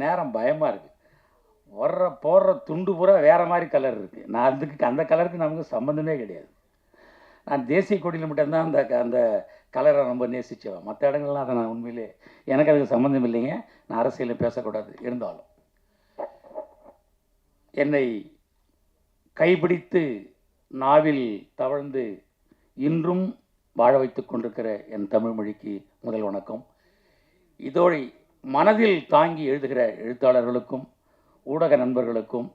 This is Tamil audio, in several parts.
நேரம் பயமாக இருக்குது. போடுற துண்டு பூரா வேறு மாதிரி கலர் இருக்குது. நான் அந்த கலருக்கு நமக்கு சம்மந்தமே கிடையாது. நான் தேசிய கொடியில் மட்டும்தான் அந்த கலரை ரொம்ப நேசிச்சவன். மற்ற இடங்கள்லாம் அதை நான் உண்மையிலே எனக்கு அதுக்கு சம்மந்தம் இல்லைங்க. நான் அரசியலில் பேசக்கூடாது. இருந்தாலும் என்னை கைப்பிடித்து நாவில் தவழ்ந்து இன்றும் வாழ வைத்து கொண்டிருக்கிற என் தமிழ் மொழிக்கு முதல் வணக்கம். இதோடு மனதில் தாங்கி எழுதுகிற எழுத்தாளர்களுக்கும் ஊடக நண்பர்களுக்கும்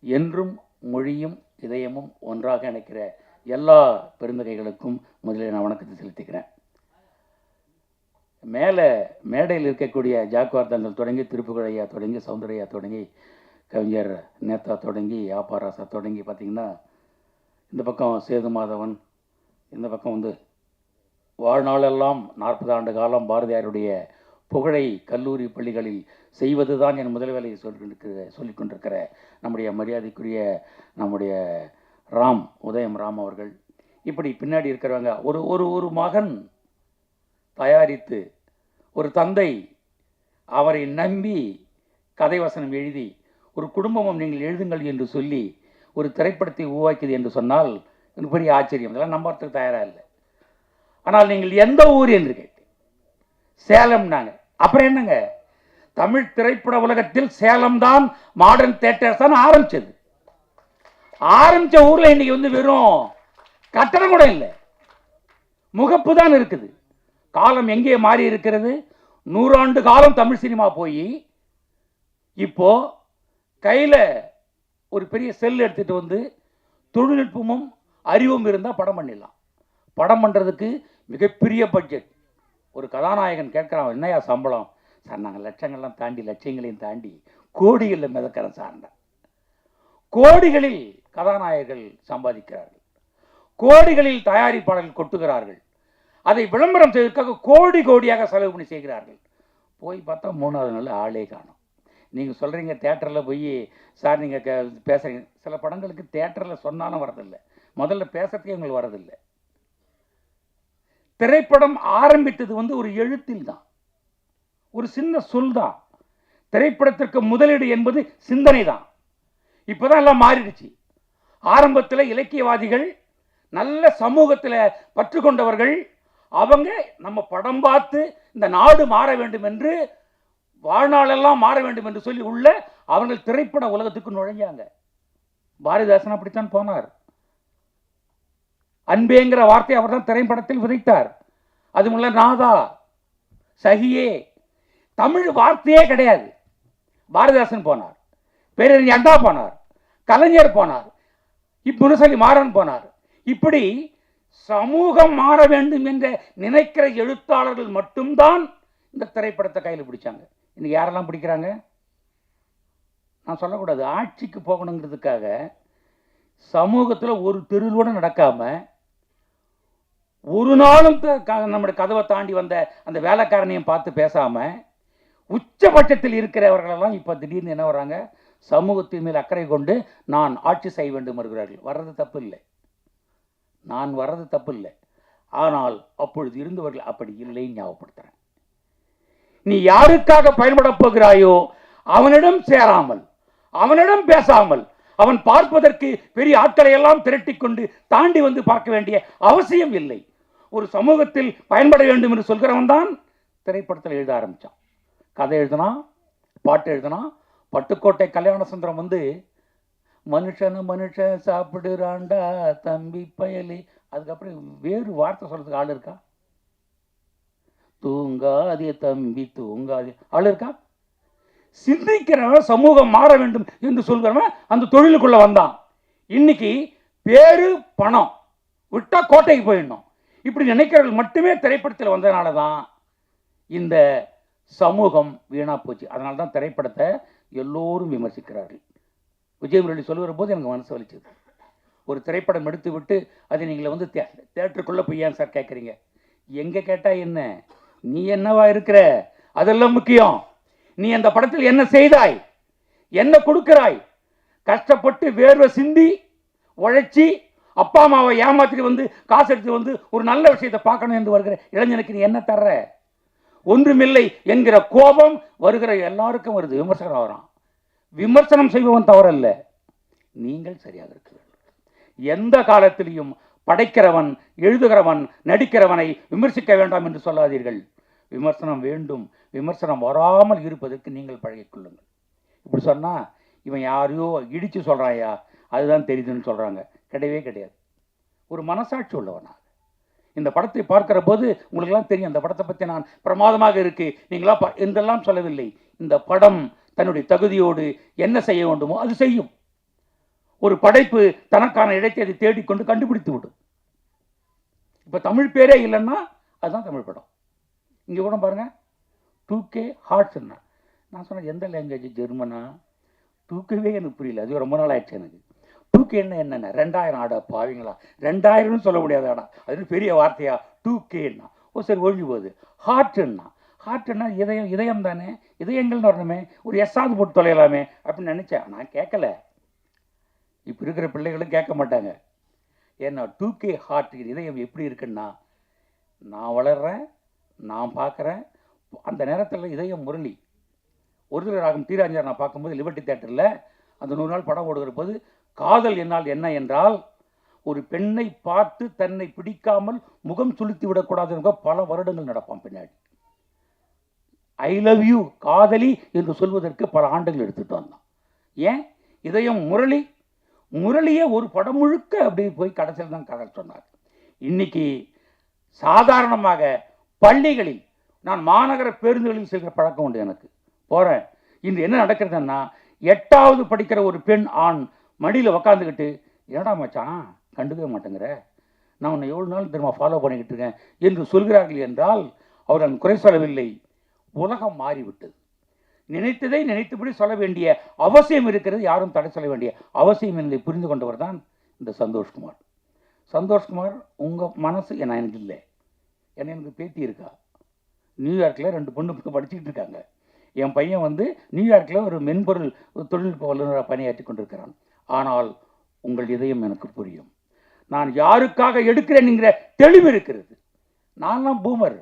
என்றும் மொழியும் இதயமும் ஒன்றாக இணைக்கிற எல்லா பெருந்தகைகளுக்கும் முதலில் நான் வணக்கத்தை செலுத்திக்கிறேன். மேடையில் இருக்கக்கூடிய ஜாக்குவார்த்தங்கள் தொடங்கி திருப்புகழையா தொடங்கி சௌந்தரையா தொடங்கி கவிஞர் நேதா தொடங்கி யாப்பாராசா தொடங்கி பார்த்திங்கன்னா, இந்த பக்கம் சேது மாதவன், இந்த பக்கம் வந்து வாழ்நாளெல்லாம் 40 ஆண்டு காலம் பாரதியாருடைய புகழை கல்லூரி பள்ளிகளில் செய்வது தான் என் முதல் வேலையை சொல்லிக் கொண்டிருக்கிற நம்முடைய மரியாதைக்குரிய நம்முடைய உதயம் ராம் அவர்கள், இப்படி பின்னாடி இருக்கிறவங்க, ஒரு மகன் தயாரித்து ஒரு தந்தை அவரை நம்பி கதை வசனம் எழுதி ஒரு குடும்பமும் நீங்கள் எழுதுங்கள் என்று சொல்லி ஒரு திரைப்படத்தை உருவாக்கியது என்று சொன்னால் எனக்கு பெரிய ஆச்சரியம். இதெல்லாம் நம்புறதுக்கு தயாராக இல்லை. ஆனால் நீங்கள் எந்த ஊர் என்று கேட்டு சேலம்னாங்க. அப்புறம் என்னங்க, தமிழ் திரைப்பட உலகத்தில் சேலம் தான் மாடர்ன் தியேட்டர்ஸ் தான் ஆரம்பிச்சது. ஆரம்பிச்ச ஊர்ல இன்னைக்கு வந்து வெறும் கட்டடம் கூட இல்லை, முகப்பு தான் இருக்குது. காலம் எங்கே மாறி இருக்கிறது? 100 ஆண்டு காலம் தமிழ் சினிமா போய் இப்போ கையில் ஒரு பெரிய செல் எடுத்துட்டு வந்து தொழில்நுட்பமும் அறிவும் இருந்தால் படம் பண்ணிடலாம். படம் பண்ணுறதுக்கு மிகப்பெரிய பட்ஜெட். ஒரு கதாநாயகன் கேட்குறான், என்னையா சம்பளம்? சார் நாங்கள் லட்சங்கள்லாம் தாண்டி லட்சியங்களையும் தாண்டி கோடிகளில் மிதக்கிறேன் சார்ந்த. கோடிகளில் கதாநாயகர்கள் சம்பாதிக்கிறார்கள், கோடிகளில் தயாரிப்பாளர்கள் கொட்டுகிறார்கள், அதை விளம்பரம் செய்வதற்காக கோடியாக செலவு பண்ணி செய்கிறார்கள். போய் பார்த்தா 3வது நாள் ஆளே காணும். நீங்கள் சொல்கிறீங்க தியேட்டரில் போய் சார் நீங்கள் பேசுகிறீங்க. சில படங்களுக்கு தியேட்டரில் சொன்னாலும் வரதில்லை, முதல்ல பேசுறதுக்கே உங்களுக்கு வரதில்லை. திரைப்படம் ஆரம்பித்தது வந்து ஒரு எழுத்தில் தான், ஒரு சின்ன சொல் தான். திரைப்படத்திற்கு முதலீடு என்பது சிந்தனை தான். இப்போதான் எல்லாம் மாறிடுச்சு. ஆரம்பத்தில் இலக்கியவாதிகள், நல்ல சமூகத்தில் பற்று கொண்டவர்கள், அவங்க நம்ம படம் பார்த்து இந்த நாடு மாற வேண்டும் என்று, வாழ்நாளெல்லாம் மாற வேண்டும் என்று சொல்லி உள்ள அவர்கள் திரைப்பட உலகத்துக்கு நுழைஞ்சாங்க. பாரதிதாசன் அப்படித்தான் போனார். அன்பேங்கிற வார்த்தை அவர் தான் திரைப்படத்தில் விதைத்தார். அது முல்ல நாதா, சகியே, தமிழ் வார்த்தையே கிடையாது. பாரதிதாசன் போனார், பேரறிஞர் அண்ணா போனார், கலைஞர் போனார், முரசொலி மாறன் போனார். இப்படி சமூகம் மாற வேண்டும் என்று நினைக்கிற எழுத்தாளர்கள் மட்டும்தான் இந்த திரைப்படத்தை கையில் பிடிச்சாங்க. இன்னைக்கு யாரெல்லாம் பிடிக்கிறாங்க நான் சொல்லக்கூடாது. ஆட்சிக்கு போகணுங்கிறதுக்காக சமூகத்தில் ஒரு தெருவோட நடக்காம, ஒரு நாளும் நம்முடைய கதவை தாண்டி வந்த அந்த வேலைக்காரனையும் பார்த்து பேசாம, உச்சபட்சத்தில் இருக்கிறவர்களெல்லாம் இப்போ திடீர்னு என்ன வர்றாங்க, சமூகத்தின் மேல் அக்கறை கொண்டு நான் ஆட்சி செய்ய வேண்டும் வருகிறார்கள். வர்றது தப்பு இல்லை, நான் வர்றது தப்பு இல்லை. ஆனால் அப்பொழுது இருந்தவர்கள் அப்படி இல்லை. ஞாபகப்படுத்துறேன், நீ யாருக்காக பயன்பட போகிறாயோ அவனிடம் சேராமல், அவனிடம் பேசாமல், அவன் பார்ப்பதற்கு பெரிய ஆட்களை எல்லாம் திரட்டி கொண்டு தாண்டி வந்து பார்க்க வேண்டிய அவசியம் இல்லை. ஒரு சமூகத்தில் பயன்பட வேண்டும் என்று சொல்கிறவன் தான் திரைப்படத்தில் எழுத ஆரம்பித்தான். கதை எழுதினா, பாட்டு எழுதினா. பட்டுக்கோட்டை கல்யாண சுந்தரம் வந்து மனுஷன் சாப்பிடுறாண்டா தம்பி பயலி, அதுக்கப்புறம் வேறு வார்த்தை சொல்றதுக்கு ஆள் இருக்கா? தூங்காதே தம்பி தூங்காதே ஆள் இருக்கா? சிந்திக்கிறவன் சமூகம் மாற வேண்டும் என்று சொல்கிறவன் அந்த தொழிலுக்குள்ள வந்தான். இன்னைக்கு பேரு பணம் விட்டா கோட்டைக்கு போயிடணும், இப்படி நினைக்கிறவர்கள் மட்டுமே திரைப்படத்தில் வந்ததுனால தான் இந்த சமூகம் வீணா போச்சு. அதனால தான் திரைப்படத்தை எல்லோரும் விமர்சிக்கிறார்கள். விஜய் முரளி சொல்லுகிற போது எனக்கு மனசு வலிச்சது. ஒரு திரைப்படம் எடுத்து விட்டு அதை நீங்கள் வந்து தியேட்டருக்குள்ளே போய் ஏன் சார் கேட்குறீங்க? எங்கே கேட்டால் என்ன, நீ என்னவா இருக்கிற, அதெல்லாம் முக்கியம். நீ அந்த படத்தில் என்ன செய்தாய், என்ன கொடுக்கிறாய், கஷ்டப்பட்டு வேர்வை சிந்தி உழைச்சி அப்பா அம்மாவை ஏமாத்திட்டு வந்து காசு எடுத்து வந்து ஒரு நல்ல விஷயத்தை பார்க்கணும் என்று வருகிற இளைஞனுக்கு நீ என்ன தர்ற? ஒன்றுமில்லை என்கிற கோபம் வருகிற எல்லாருக்கும் வருது. விமர்சனம் வரான். விமர்சனம் செய்பவன் தவறல்ல, நீங்கள் சரியாக இருக்க வேண்டும். எந்த காலத்திலையும் படைக்கிறவன், எழுதுகிறவன், நடிக்கிறவனை விமர்சிக்க வேண்டாம் என்று சொல்லாதீர்கள். விமர்சனம் வேண்டும். விமர்சனம் வராமல் இருப்பதற்கு நீங்கள் பழகிக் கொள்ளுங்கள். இப்படி சொன்னால் இவன் யாரையோ இடித்து சொல்கிறாயா, அதுதான் தெரியுதுன்னு சொல்கிறாங்க. கிடையவே கிடையாது. ஒரு மனசாட்சி உள்ளவனா இந்த படத்தை பார்க்கிற போது உங்களுக்கெல்லாம் தெரியும், அந்த படத்தை பற்றி நான் பிரமாதமாக இருக்கு நீங்களா என்றெல்லாம் சொல்லவில்லை. இந்த படம் தன்னுடைய தகுதியோடு என்ன செய்ய வேண்டுமோ அது செய்யும். ஒரு படைப்பு தனக்கான இடத்தை அதை தேடிக்கொண்டு கண்டுபிடித்து விடும். இப்போ தமிழ் பேரே இல்லைன்னா அதுதான் தமிழ் படம். இங்கே கூட பாருங்க, 2K ஹார்ட்ஸ்ன்னா நான் சொன்னேன் எந்த லாங்குவேஜ், ஜெர்மனா? 2Kவே எனக்கு புரியல. அது ரொம்ப நாள் ஆயிடுச்சு எனக்கு. 2K என்னென்ன 2000 ஆடா பாவீங்களா? 2000ன்னு சொல்ல முடியாது ஆடா, அது பெரிய வார்த்தையா? 2Kன்னா ஓ சரி ஒழிஞ்சு போகுது. ஹார்ட்ன்னா ஹார்ட்ன்னா இதயம், இதயம் தானே, இதயங்கள்னு வரணுமே, ஒரு எஸ்ஸாவது போட்டு தொலையலாமே அப்படின்னு நினச்சேன். நான் கேட்கல. இப்போ இருக்கிற பிள்ளைகளும் கேட்க மாட்டாங்க. ஏன்னா 2K ஹார்ட் இதயம் எப்படி இருக்குன்னா, நான் வளர்கிறேன், நான் பார்க்குறேன். அந்த நேரத்தில் இதயம் முரளி. ஒரு ராகம் தீராஞ்சார் நான் பார்க்கும்போது லிபர்ட்டி தேட்டரில் அந்த 100 நாள் படம் ஓடுகிற போது, காதல் என்னால் என்ன என்றால் ஒரு பெண்ணை பார்த்து தன்னை பிடிக்காமல் முகம் சுளுத்தி விடக்கூடாது. பல வருடங்கள் நடப்பான் பின்னாடி. ஐ லவ் யூ காதலி என்று சொல்வதற்கு பல ஆண்டுகள் எடுத்துட்டு வந்தான். ஏன்? இதயம் முரளி. முரளியே ஒரு படம் முழுக்க அப்படி போய் கடைசியில் தான் கதை சொன்னார். இன்னைக்கு சாதாரணமாக பள்ளிகளில், நான் மாநகர பேருந்துகளில் செல்கிற பழக்கம் உண்டு எனக்கு, போகிறேன். இன்று என்ன நடக்கிறதுன்னா, 8வது படிக்கிற ஒரு பெண் ஆண் மடியில் உக்காந்துக்கிட்டு, ஏடா மச்சான் கண்டுக்கவே மாட்டேங்கிற, நான் உன்னை எவ்வளோ நாள் திரும்ப ஃபாலோ பண்ணிக்கிட்டு இருக்கேன் என்று சொல்கிறார்கள் என்றால் அவர்கள் குறை சொல்லவில்லை. உலகம் மாறிவிட்டது. நினைத்ததை நினைத்தபடி சொல்ல வேண்டிய அவசியம் இருக்கிறது. யாரும் தடை சொல்ல வேண்டிய அவசியம் என்பதை புரிந்து கொண்டவர் தான் இந்த சந்தோஷ்குமார். சந்தோஷ்குமார் உங்கள் மனசு எனக்கு இல்லை. ஏன்னா எனக்கு பேத்தி இருக்கா, நியூயார்க்கில் 2 பொண்ணு படிச்சுக்கிட்டு இருக்காங்க. என் பையன் வந்து நியூயார்க்கில் ஒரு மென்பொருள் தொழில்நுட்ப வல்லுநராக பணியாற்றி கொண்டிருக்கிறான். ஆனால் உங்கள் இதயம் எனக்கு புரியும். நான் யாருக்காக எடுக்கிறேன்ங்கிற தெளிவு இருக்கிறது. நான்லாம் பூமர்,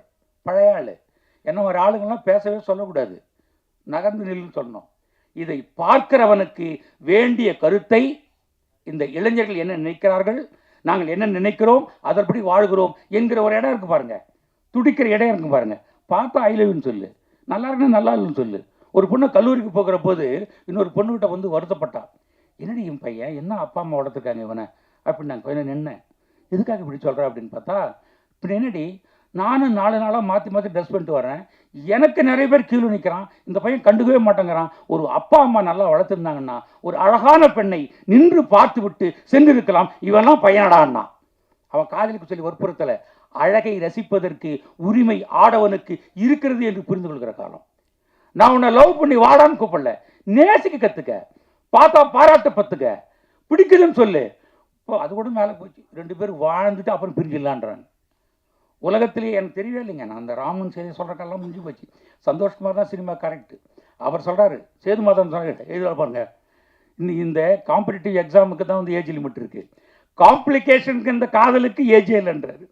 பழைய ஆள். என்ன ஒரு ஆளுங்கள்லாம் பேசவே சொல்லக்கூடாது, நகர்ந்து நில்லுன்னு சொன்னோம். இதை பார்க்கிறவனுக்கு வேண்டிய கருத்தை இந்த இளைஞர்கள் என்ன நினைக்கிறார்கள், நாங்கள் என்ன நினைக்கிறோம், அதன்படி வாழ்கிறோம் என்கிற ஒரு இடம் இருக்கு பாருங்க, துடிக்கிற இடம் இருக்கு பாருங்க. பார்த்தா ஐ லவ்னு சொல்லு, நல்லா இருக்குன்னு நல்லா இல்லைன்னு சொல்லு. ஒரு பொண்ணு கல்லூரிக்கு போகிற போது இன்னொரு பொண்ணுகிட்ட வந்து வருத்தப்பட்டான். என்னடி என் பையன் என்ன அப்பா அம்மா வளர்த்துருக்காங்க இவனை அப்படின்னு நான் கொஞ்சம் நின்னேன். எதுக்காக இப்படி சொல்கிறேன் அப்படின்னு பார்த்தா, இப்படி என்னடி நானும் 4 நாளாக மாற்றி மாற்றி ட்ரெஸ் பண்ணிட்டு வரேன், எனக்கு நிறைய பேர் கீழே நிற்கிறான், இந்த பையன் கண்டுக்கவே மாட்டேங்கிறான். ஒரு அப்பா அம்மா நல்லா வளர்த்துருந்தாங்கன்னா ஒரு அழகான பெண்ணை நின்று பார்த்து விட்டு சென்று இருக்கலாம், இவெல்லாம் பையனடான்னா. அவன் காதலுக்கு சொல்லி வற்புறுத்தலை, அழகை ரசிப்பதற்கு உரிமை ஆடவனுக்கு இருக்கிறது என்று புரிந்து கொள்கிற காலம். நான் உன்னை லவ் பண்ணி வாடான்னு கூப்பிடல, நேசிக்க கற்றுக்க, பார்த்தா பாராட்ட பத்துக்க, பிடிக்குதுன்னு சொல்லு. இப்போ அது கூட மேலே போச்சு. 2 பேரும் வாழ்ந்துட்டு அப்புறம் பிரிஞ்சிடலான்றாங்க. உலகத்திலேயே எனக்கு தெரியவே இல்லைங்க. நான் அந்த ராமன் செய்தி சொல்கிறக்கெல்லாம் முடிஞ்சு போச்சு. சந்தோஷ்குமார் தான் சினிமா கரெக்டு. அவர் சொல்கிறாரு, சேது மாதம் சொல்ல எழுத பாருங்க, இந்த காம்படிட்டிவ் எக்ஸாமுக்கு தான் வந்து ஏஜ் லிமிட் இருக்குது, காம்ப்ளிகேஷனுக்கு இந்த காதலுக்கு ஏஜே இல்லைன்றாரு.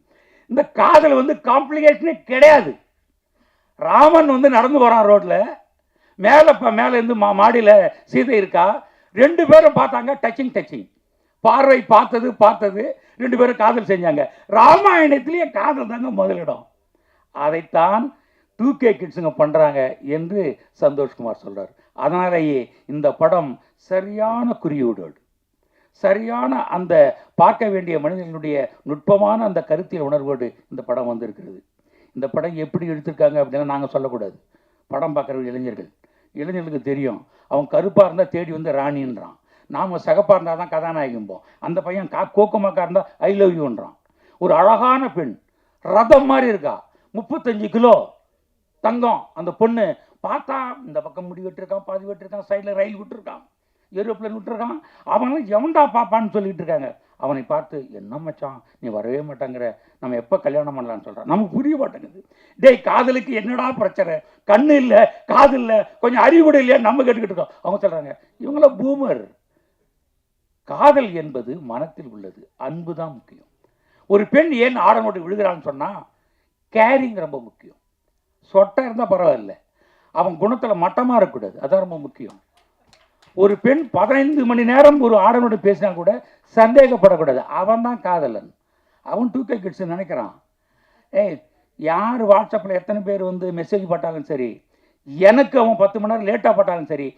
இந்த காதல் வந்து காம்ப்ளிகேஷனே கிடையாது. ராமன் வந்து நடந்து போகிறான் ரோட்டில், மேலேருந்து மாடியில் சீதை இருக்கா, 2 பேரும் பார்த்தாங்க, டச்சிங் பார்வை பார்த்தது 2 பேரும் காதல் செஞ்சாங்க. ராமாயணத்திலேயே காதல் தாங்க முதலிடம். அதைத்தான் 2K கிட்ஸுங்க பண்ணுறாங்க என்று சந்தோஷ்குமார் சொல்கிறார். அதனாலேயே இந்த படம் சரியான குறியீடோடு, சரியான அந்த பார்க்க வேண்டிய மனிதர்களுடைய நுட்பமான அந்த கருத்தியல் உணர்வோடு இந்த படம் வந்திருக்கிறது. இந்த படம் எப்படி எடுத்திருக்காங்க அப்படின்னா நாங்கள் சொல்லக்கூடாது. படம் பார்க்குற இளைஞர்களுக்கு தெரியும். அவன் கருப்பாக இருந்தால் தேடி வந்து ராணின்றான், நாம் சகப்பாக இருந்தால் தான் கதாநாயகம்போம். அந்த பையன் கோக்கமாக்கா இருந்தால் ஐ லவ் யூன்றான். ஒரு அழகான பெண் ரதம் மாதிரி இருக்கா, 35 கிலோ தங்கம். அந்த பொண்ணு பார்த்தா இந்த பக்கம் முடி விட்டுருக்கான், பாதி விட்டுருக்கான், சைடில் ரயில் விட்டுருக்கான், ஏரோப்ளேன் விட்டுருக்கான். அவனும் எவன்டா பாப்பான்னு சொல்லிட்டு இருக்காங்க. அவனை பார்த்து என்ன மச்சான் நீ வரவே மாட்டாங்கிற, நம்ம எப்போ கல்யாணம் பண்ணலான்னு சொல்கிறான். நமக்கு புரிய மாட்டேங்குது. டேய் காதலுக்கு என்னடா பிரச்சனை, கண்ணு இல்லை காது இல்லை கொஞ்சம் அறிவு கூட இல்லையா நம்ம கேட்டுக்கிட்டு இருக்கோம். அவங்க சொல்கிறாங்க இவங்கள பூமர். காதல் என்பது மனத்தில் உள்ளது, அன்பு தான் முக்கியம். ஒரு பெண் ஏன் ஆடனோடு விழுகிறான்னு சொன்னால் கேரிங் ரொம்ப முக்கியம். சொட்டாக இருந்தால் பரவாயில்ல, அவன் குணத்தில் மட்டமாக இருக்கக்கூடாது. அதான் ரொம்ப முக்கியம். ஒரு பெண் 15 மணி நேரம் ஒரு ஆடனோடு பேசினா கூட சந்தேகப்படக்கூடாது. அவன் தான் காதலன். அவன் 2K கிட்ஸ் நினைக்கிறான். ஏய், யார் வாட்ஸ்அப்பில் எத்தனை பேர் வந்து மெசேஜ் போட்டாலும் சரி, எனக்கு அவன் 10 மணி நேரம் லேட்டாக போட்டாலும் சரி,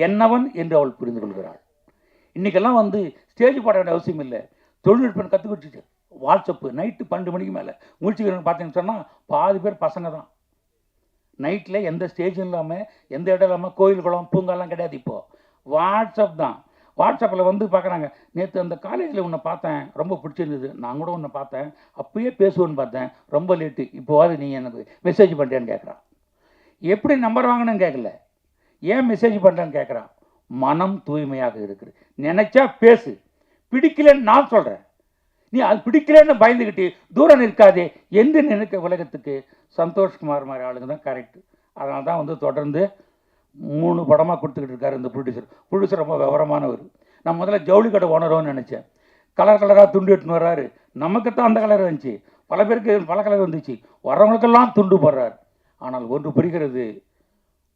என்னவன் என்று அவள் புரிந்து கொள்கிறாள். இன்றைக்கெல்லாம் வந்து ஸ்டேஜ் போட வேண்டிய அவசியம் இல்லை. தொழில்நுட்பம் கற்றுக்கிட்டு வாட்ஸ்அப்பு நைட்டு 12 மணிக்கு மேலே முடிச்சுக்கிறேன்னு பார்த்தீங்கன்னு சொன்னால் பாதி பேர் பசங்க தான். நைட்டில் எந்த ஸ்டேஜும் இல்லாமல், எந்த இடம் இல்லாமல், கோயில் குளம் பூங்காலாம் கிடையாது. இப்போது வாட்ஸ்அப் தான். வாட்ஸ்அப்பில் வந்து பார்க்குறாங்க, நேற்று அந்த காலேஜில் உன்னை பார்த்தேன், ரொம்ப பிடிச்சிருந்தது, நான் கூட உன்னை பார்த்தேன், அப்பயே பேசுவேன்னு பார்த்தேன், ரொம்ப லேட்டு, இப்போவாது நீ எனக்கு மெசேஜ் பண்ணுறேன்னு கேட்குறான். எப்படி நம்பர் வாங்கினேன்னு கேட்கல, ஏன் மெசேஜ் பண்ணுறேன்னு கேட்குறான். மனம் தூய்மையாக இருக்குது. நினச்சா பேசு, பிடிக்கலன்னு நான் சொல்கிறேன், நீ அது பிடிக்கலன்னு பயந்துக்கிட்டு தூரம் நிற்காதே என்று நினைக்க உலகத்துக்கு சந்தோஷ்குமார் மாதிரி ஆளுங்க தான் கரெக்டு. அதனால தான் வந்து தொடர்ந்து 3 படமாக கொடுத்துக்கிட்டு இருக்காரு இந்த ப்ரொடியூசர் ரொம்ப விவரமானவர். நான் முதல்ல ஜவுளி கடை ஓனரோன்னு நினச்சேன். கலர் கலராக துண்டு எடுத்துன்னு வர்றாரு. நமக்குத்தான் அந்த கலர் வந்துச்சு, பல பேருக்கு பல கலர் வந்துச்சு, வர்றவங்களுக்கெல்லாம் துண்டு போடுறார். ஆனால் ஒன்று புரிகிறது,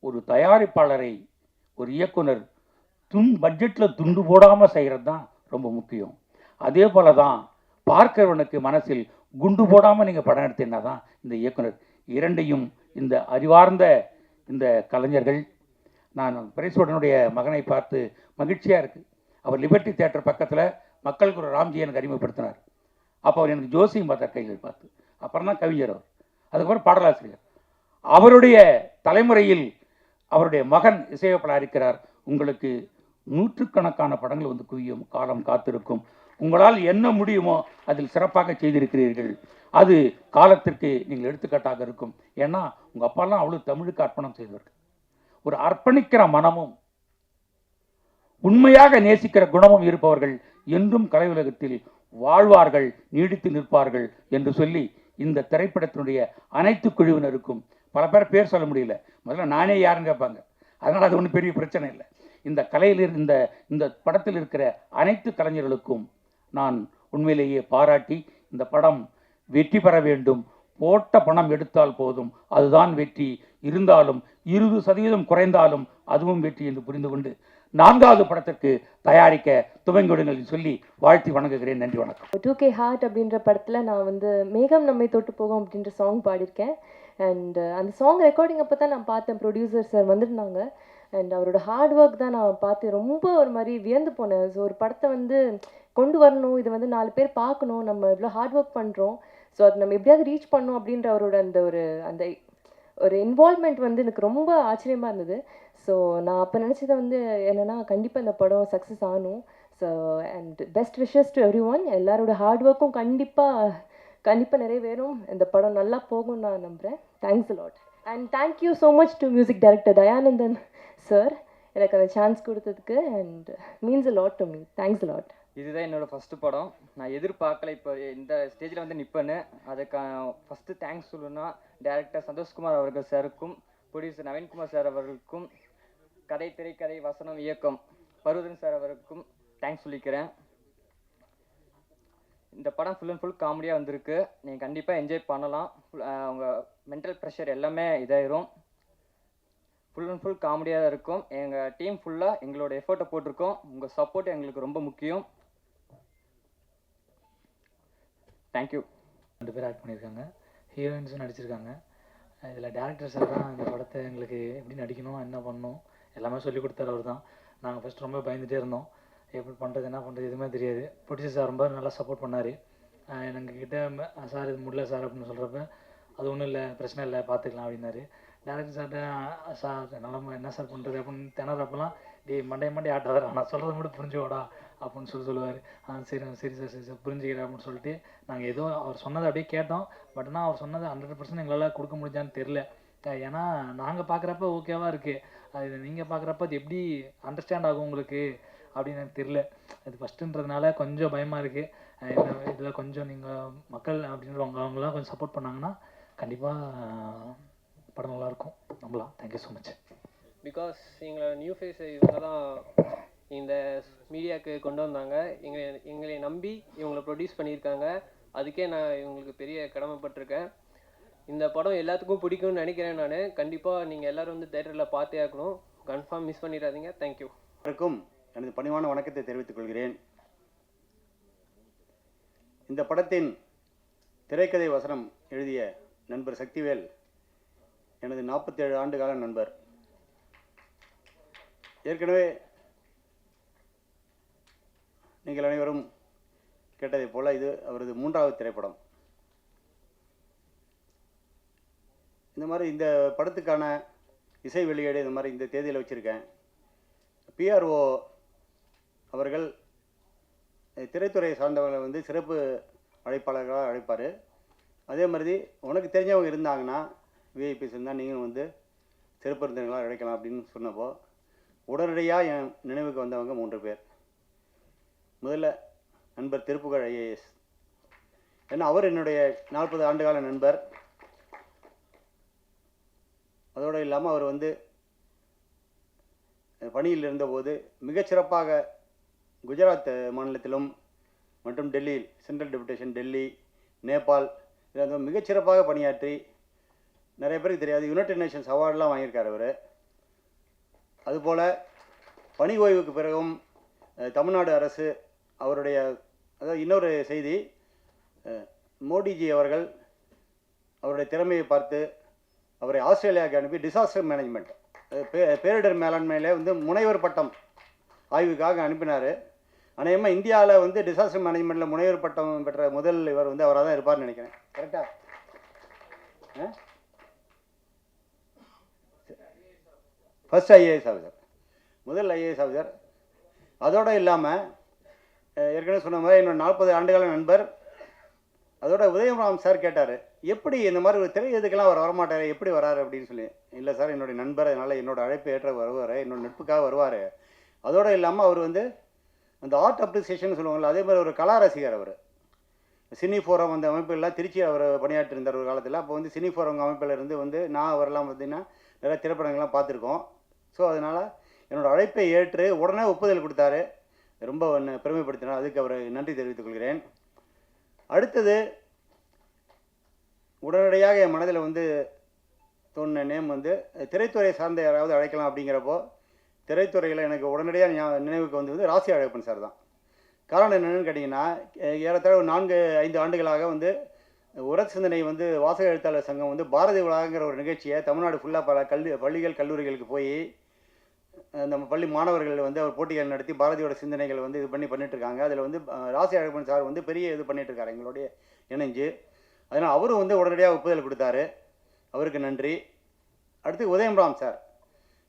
ஒரு தயாரிப்பாளரை ஒரு இயக்குனர் பட்ஜெட்டில் துண்டு போடாமல் செய்கிறது தான் ரொம்ப முக்கியம். அதே போல தான் பார்க்கிறவனுக்கு மனசில் குண்டு போடாமல் நீங்கள் படம் எடுத்தீங்கன்னா தான் இந்த இயக்குனர். இரண்டையும் இந்த அறிவார்ந்த இந்த கலைஞர்கள், நான் பிரேஸ்வரனுடைய மகனை பார்த்து மகிழ்ச்சியாக இருக்குது. அவர் லிபர்ட்டி தியேட்டர் பக்கத்தில் மக்களுக்கு ஒரு ராம்ஜி எனக்கு அறிமுகப்படுத்தினார். அப்போ அவர் எனக்கு ஜோசியம் பார்த்தார் கையில் பார்த்து. அப்புறம் தான் கவிஞர் அவர், அதுக்கப்புறம் பாடலாசிரியர். அவருடைய தலைமுறையில் அவருடைய மகன் இசையமைப்பாளர் இருக்கிறார். உங்களுக்கு நூற்றுக்கணக்கான படங்கள் வந்து குவியும் காலம் காத்திருக்கும். உங்களால் என்ன முடியுமோ அதில் சிறப்பாக செய்திருக்கிறீர்கள். அது காலத்திற்கு நீங்கள் எடுத்துக்காட்டாக இருக்கும். ஏன்னா உங்கள் அப்பாலாம் அவ்வளோ தமிழுக்கு அர்ப்பணம் செய்தவர்கள். ஒரு அர்ப்பணிக்கிற மனமும் உண்மையாக நேசிக்கிற குணமும் இருப்பவர்கள் என்றும் கலை உலகத்தில் வாழ்வார்கள், நீடித்து நிற்பார்கள் என்று சொல்லி இந்த திரைப்படத்தினுடைய அனைத்து குழுவினருக்கும், பல பேர் சொல்ல முடியல, முதல்ல நானே யாருன்னு கேட்பாங்க, அதனால் அது ஒன்றும் பெரிய பிரச்சனை இல்லை. இந்த கலையில் இந்த படத்தில் இருக்கிற அனைத்து கலைஞர்களுக்கும் நான் உண்மையிலேயே பாராட்டி, இந்த படம் வெற்றி பெற வேண்டும், போட்ட பணம் எடுத்தால் போதும், அதுதான் வெற்றி, இருந்தாலும் 20% குறைந்தாலும் அதுவும் வெற்றி என்று புரிந்து கொண்டு 4வது படத்திற்கு தயாரிக்க துவங்கிவிடுங்கள் சொல்லி வாழ்த்தி வணங்குகிறேன். நன்றி, வணக்கம். 2K ஹார்ட் அப்படின்ற படத்தில் நான் வந்து மேகம் நம்மை தொட்டு போகும் அப்படின்ற சாங் பாடியிருக்கேன். அண்ட் அந்த சாங் ரெக்கார்டிங் அப்போ தான் நான் பார்த்தேன், ப்ரொடியூசர் சார் வந்திருந்தாங்க. அண்ட் அவரோட ஹார்ட் ஒர்க் தான் நான் பார்த்து ரொம்ப ஒரு மாதிரி வியந்து போனேன். ஸோ ஒரு படத்தை வந்து கொண்டு வரணும், இதை வந்து 4 பேர் பார்க்கணும், நம்ம இவ்வளோ ஹார்ட் ஒர்க் பண்ணுறோம், ஸோ அது நம்ம எப்படியாவது ரீச் பண்ணோம் அப்படின்ற அவரோட அந்த ஒரு இன்வால்வ்மெண்ட் வந்து எனக்கு ரொம்ப ஆச்சரியமாக இருந்தது. ஸோ நான் அப்போ நினச்சதை வந்து என்னென்னா, கண்டிப்பாக இந்த படம் சக்ஸஸ் ஆகணும். So and best wishes to every one. எல்லாரோட ஹார்ட் ஒர்க்கும் கண்டிப்பாக நிறைவேறும். இந்த படம் நல்லா போகும் நான் நம்புகிறேன். Thanks a lot. And thank you so much to music director Dayanandan sir, எனக்கு அந்த சான்ஸ் கொடுத்ததுக்கு. And means a lot to me. Thanks a lot. இதுதான் என்னோடய ஃபஸ்ட்டு படம். நான் எதிர்பார்க்கல இப்போ இந்த ஸ்டேஜில் வந்து நிற்பேன்னு. அதுக்கான ஃபஸ்ட்டு தேங்க்ஸ் சொல்லணும்னா டைரக்டர் சந்தோஷ்குமார் அவர்கள் சாருக்கும், ப்ரொடியூசர் நவீன்குமார் சார் அவர்களுக்கும், கதை திரைக்கதை வசனம் இயக்கம் பருவதன் சார் அவருக்கும் தேங்க்ஸ் சொல்லிக்கிறேன். இந்த படம் ஃபுல் அண்ட் ஃபுல் காமெடியாக வந்திருக்கு. நீங்கள் கண்டிப்பாக என்ஜாய் பண்ணலாம். உங்கள் மென்டல் ப்ரெஷர் எல்லாமே இதாயிரும். ஃபுல் அண்ட் ஃபுல் காமெடியாக இருக்கும். எங்கள் டீம் ஃபுல்லாக எங்களோட எஃபர்ட்டை போட்டிருக்கோம். உங்கள் சப்போர்ட் எங்களுக்கு ரொம்ப முக்கியம். தேங்க்யூ. 2 பேர் ஆக்ட் பண்ணியிருக்காங்க, ஹீரோயின்ஸும் நடிச்சிருக்காங்க. இதில் டேரக்டர் சார் தான் இந்த படத்தை எங்களுக்கு எப்படி நடிக்கணும், என்ன பண்ணணும் எல்லாமே சொல்லி கொடுத்தாரு அவர் தான். நாங்கள் ஃபஸ்ட் ரொம்ப பயந்துகிட்டே இருந்தோம், எப்படி பண்ணுறது என்ன பண்ணுறது எதுவுமே தெரியாது. ப்ரொடியூசர் சார் ரொம்ப நல்லா சப்போர்ட் பண்ணார். எங்ககிட்ட சார் இது முடியல சார் அப்படின்னு சொல்கிறப்ப, அது ஒன்றும் இல்லை, பிரச்சனை இல்லை, பார்த்துக்கலாம் அப்படின்னாரு. டேரக்டர் சார்கிட்ட சார் நம்ம என்ன சார் பண்ணுறது அப்படின்னு திணறப்பெல்லாம், மண்டே ஆட்டாதார், நான் சொல்கிறத மட்டும் புரிஞ்சுவோடா அப்படின்னு சொல்லுவார். சரி சார் புரிஞ்சுக்கிறேன் அப்படின்னு சொல்லிட்டு நாங்கள் ஏதோ அவர் சொன்னதை அப்படியே கேட்டோம். பட் ஆனால் அவர் சொன்னதை 100% எங்களால் கொடுக்க முடிஞ்சான்னு தெரில. ஏன்னா நாங்கள் பார்க்குறப்ப ஓகேவாக இருக்குது, அது நீங்கள் பார்க்குறப்ப அது எப்படி அண்டர்ஸ்டாண்ட் ஆகும் உங்களுக்கு அப்படின்னு எனக்கு தெரில. அது ஃபஸ்ட்டுன்றதுனால கொஞ்சம் பயமாக இருக்குது. இதில் கொஞ்சம் நீங்கள் மக்கள் அப்படின்றவங்க அவங்களாம் கொஞ்சம் சப்போர்ட் பண்ணாங்கன்னா கண்டிப்பாக படம் நல்லாயிருக்கும், நம்பலாம். Thank you so much. பிகாஸ் எங்களை நியூ ஃபேஸ் இவங்க தான் இந்த மீடியாவுக்கு கொண்டு வந்தாங்க. எங்களை நம்பி இவங்களை ப்ரொடியூஸ் பண்ணியிருக்காங்க. அதுக்கே நான் இவங்களுக்கு பெரிய கடமைப்பட்டிருக்கேன். இந்த படம் எல்லாத்துக்கும் பிடிக்கும்னு நினைக்கிறேன். நான் கண்டிப்பாக நீங்கள் எல்லோரும் வந்து தேட்டரில் பார்த்தே ஆகணும். கன்ஃபார்ம் மிஸ் பண்ணிடாதீங்க. தேங்க்யூ. எல்லாருக்கும் எனது பணிவான வணக்கத்தை தெரிவித்துக் கொள்கிறேன். இந்த படத்தின் திரைக்கதை வசனம் எழுதிய நண்பர் சக்திவேல் எனது 47 ஆண்டுகால நண்பர். ஏற்கனவே நீங்கள் அனைவரும் கேட்டதைப் போல இது அவரது 3வது திரைப்படம். இந்த மாதிரி இந்த படத்துக்கான இசை வெளியீடு இந்த மாதிரி இந்த தேதியில் வச்சுருக்கேன். பிஆர்ஓ அவர்கள் திரைத்துறை சார்ந்தவர்களை வந்து சிறப்பு அழைப்பாளர்களாக அழைப்பார். அதே மாதிரி உனக்கு தெரிஞ்சவங்க இருந்தாங்கன்னா விஐபிஸ் இருந்தால் நீங்களும் வந்து சிறப்பு விருந்தினர்களாக அழைக்கலாம் அப்படின்னு சொன்னப்போ உடனடியாக என் நினைவுக்கு வந்தவங்க 3 பேர். முதல்ல நண்பர் திருப்புகழ் ஐஏஎஸ். ஏன்னா அவர் என்னுடைய 40 ஆண்டுகால நண்பர். அதோடு இல்லாமல் அவர் வந்து பணியில் இருந்தபோது மிகச்சிறப்பாக குஜராத் மாநிலத்திலும் மற்றும் டெல்லியில் சென்ட்ரல் டெபுடேஷன் டெல்லி, நேபாள் இதில் மிகச்சிறப்பாக பணியாற்றி நிறைய பேருக்கு தெரியாது யுனைடெட் நேஷன்ஸ் அவார்டெலாம் வாங்கியிருக்கார் அவர். அதுபோல் பணி ஓய்வுக்கு பிறகும் தமிழ்நாடு அரசு அவருடைய அதாவது இன்னொரு செய்தி, மோடிஜி அவர்கள் அவருடைய திறமையை பார்த்து அவரை ஆஸ்திரேலியாவுக்கு அனுப்பி டிசாஸ்டர் மேனேஜ்மெண்ட் பேரிடர் மேலாண்மையிலே வந்து முனைவர் பட்டம் ஆய்வுக்காக அனுப்பினார். அநேகமாக இந்தியாவில் வந்து டிசாஸ்டர் மேனேஜ்மெண்ட்டில் முனைவர் பட்டம் பெற்ற முதல் இவர் வந்து அவராக தான் இருப்பார்னு நினைக்கிறேன். கரெக்டாக? ஃபர்ஸ்ட் ஐஏஎஸ் ஆஃபீஸர், முதல் ஐஏஎஸ் ஆஃபீஸர். அதோடு இல்லாமல் ஏற்கனவே சொன்ன மாதிரி என்னோட 40 ஆண்டுகால நண்பர். அதோட உதயராம் சார் கேட்டார், எப்படி இந்த மாதிரி ஒரு திரை எதுக்கெல்லாம் அவர் வரமாட்டார், எப்படி வராரு அப்படின்னு சொல்லி. இல்லை சார், என்னுடைய நண்பர், அதனால் என்னோட அழைப்பு ஏற்ற வருவார், என்னோட நட்புக்காக வருவார். அதோடு இல்லாமல் அவர் வந்து அந்த ஆர்ட் அப்ரிசியேஷன் சொல்லுவாங்கள்ல, அதே மாதிரி ஒரு கலா ரசிகர். அவர் சினி ஃபோரம் அந்த அமைப்புகள்லாம் திருச்சி அவர் பணியாற்றிருந்தார் ஒரு காலத்தில். அப்போ வந்து சினி ஃபோரம் அமைப்பில் இருந்து வந்து நான் அவரெல்லாம் பார்த்திங்கன்னா நிறைய திரைப்படங்கள்லாம் பார்த்துருக்கோம். ஸோ அதனால் என்னோடய அழைப்பை ஏற்று உடனே ஒப்புதல் கொடுத்தாரு. ரொம்ப பெருமைப்படுத்தினார். அதுக்கு அவரை நன்றி தெரிவித்துக் கொள்கிறேன். அடுத்தது உடனடியாக என் மனதில் வந்து தோணுன நேம் வந்து திரைத்துறை சார்ந்த யாராவது அழைக்கலாம் அப்படிங்கிறப்போ திரைத்துறையில் எனக்கு உடனடியாக நினைவுக்கு வந்து ராசி அழகப்பன் சார் தான். காரணம் என்னென்னு கேட்டிங்கன்னா, ஏறத்தாழ ஒரு 4-5 ஆண்டுகளாக வந்து உரத் சிந்தனை வந்து வாசக எழுத்தாளர் சங்கம் வந்து பாரதி விழாங்கிற ஒரு நிகழ்ச்சியை தமிழ்நாடு ஃபுல்லாக பல பள்ளிகள் கல்லூரிகளுக்கு போய் அந்த பள்ளி மாணவர்கள் வந்து அவர் போட்டிகள் நடத்தி பாரதியோட சிந்தனைகள் வந்து இது பண்ணிட்டுருக்காங்க. அதில் வந்து ராசி அழகப்பன் சார் வந்து பெரிய இது பண்ணிகிட்ருக்காரு எங்களுடைய இணைஞ்சு. அதனால் அவரும் வந்து உடனடியாக ஒப்புதல் கொடுத்தாரு. அவருக்கு நன்றி. அடுத்து உதயம்ராம் சார்.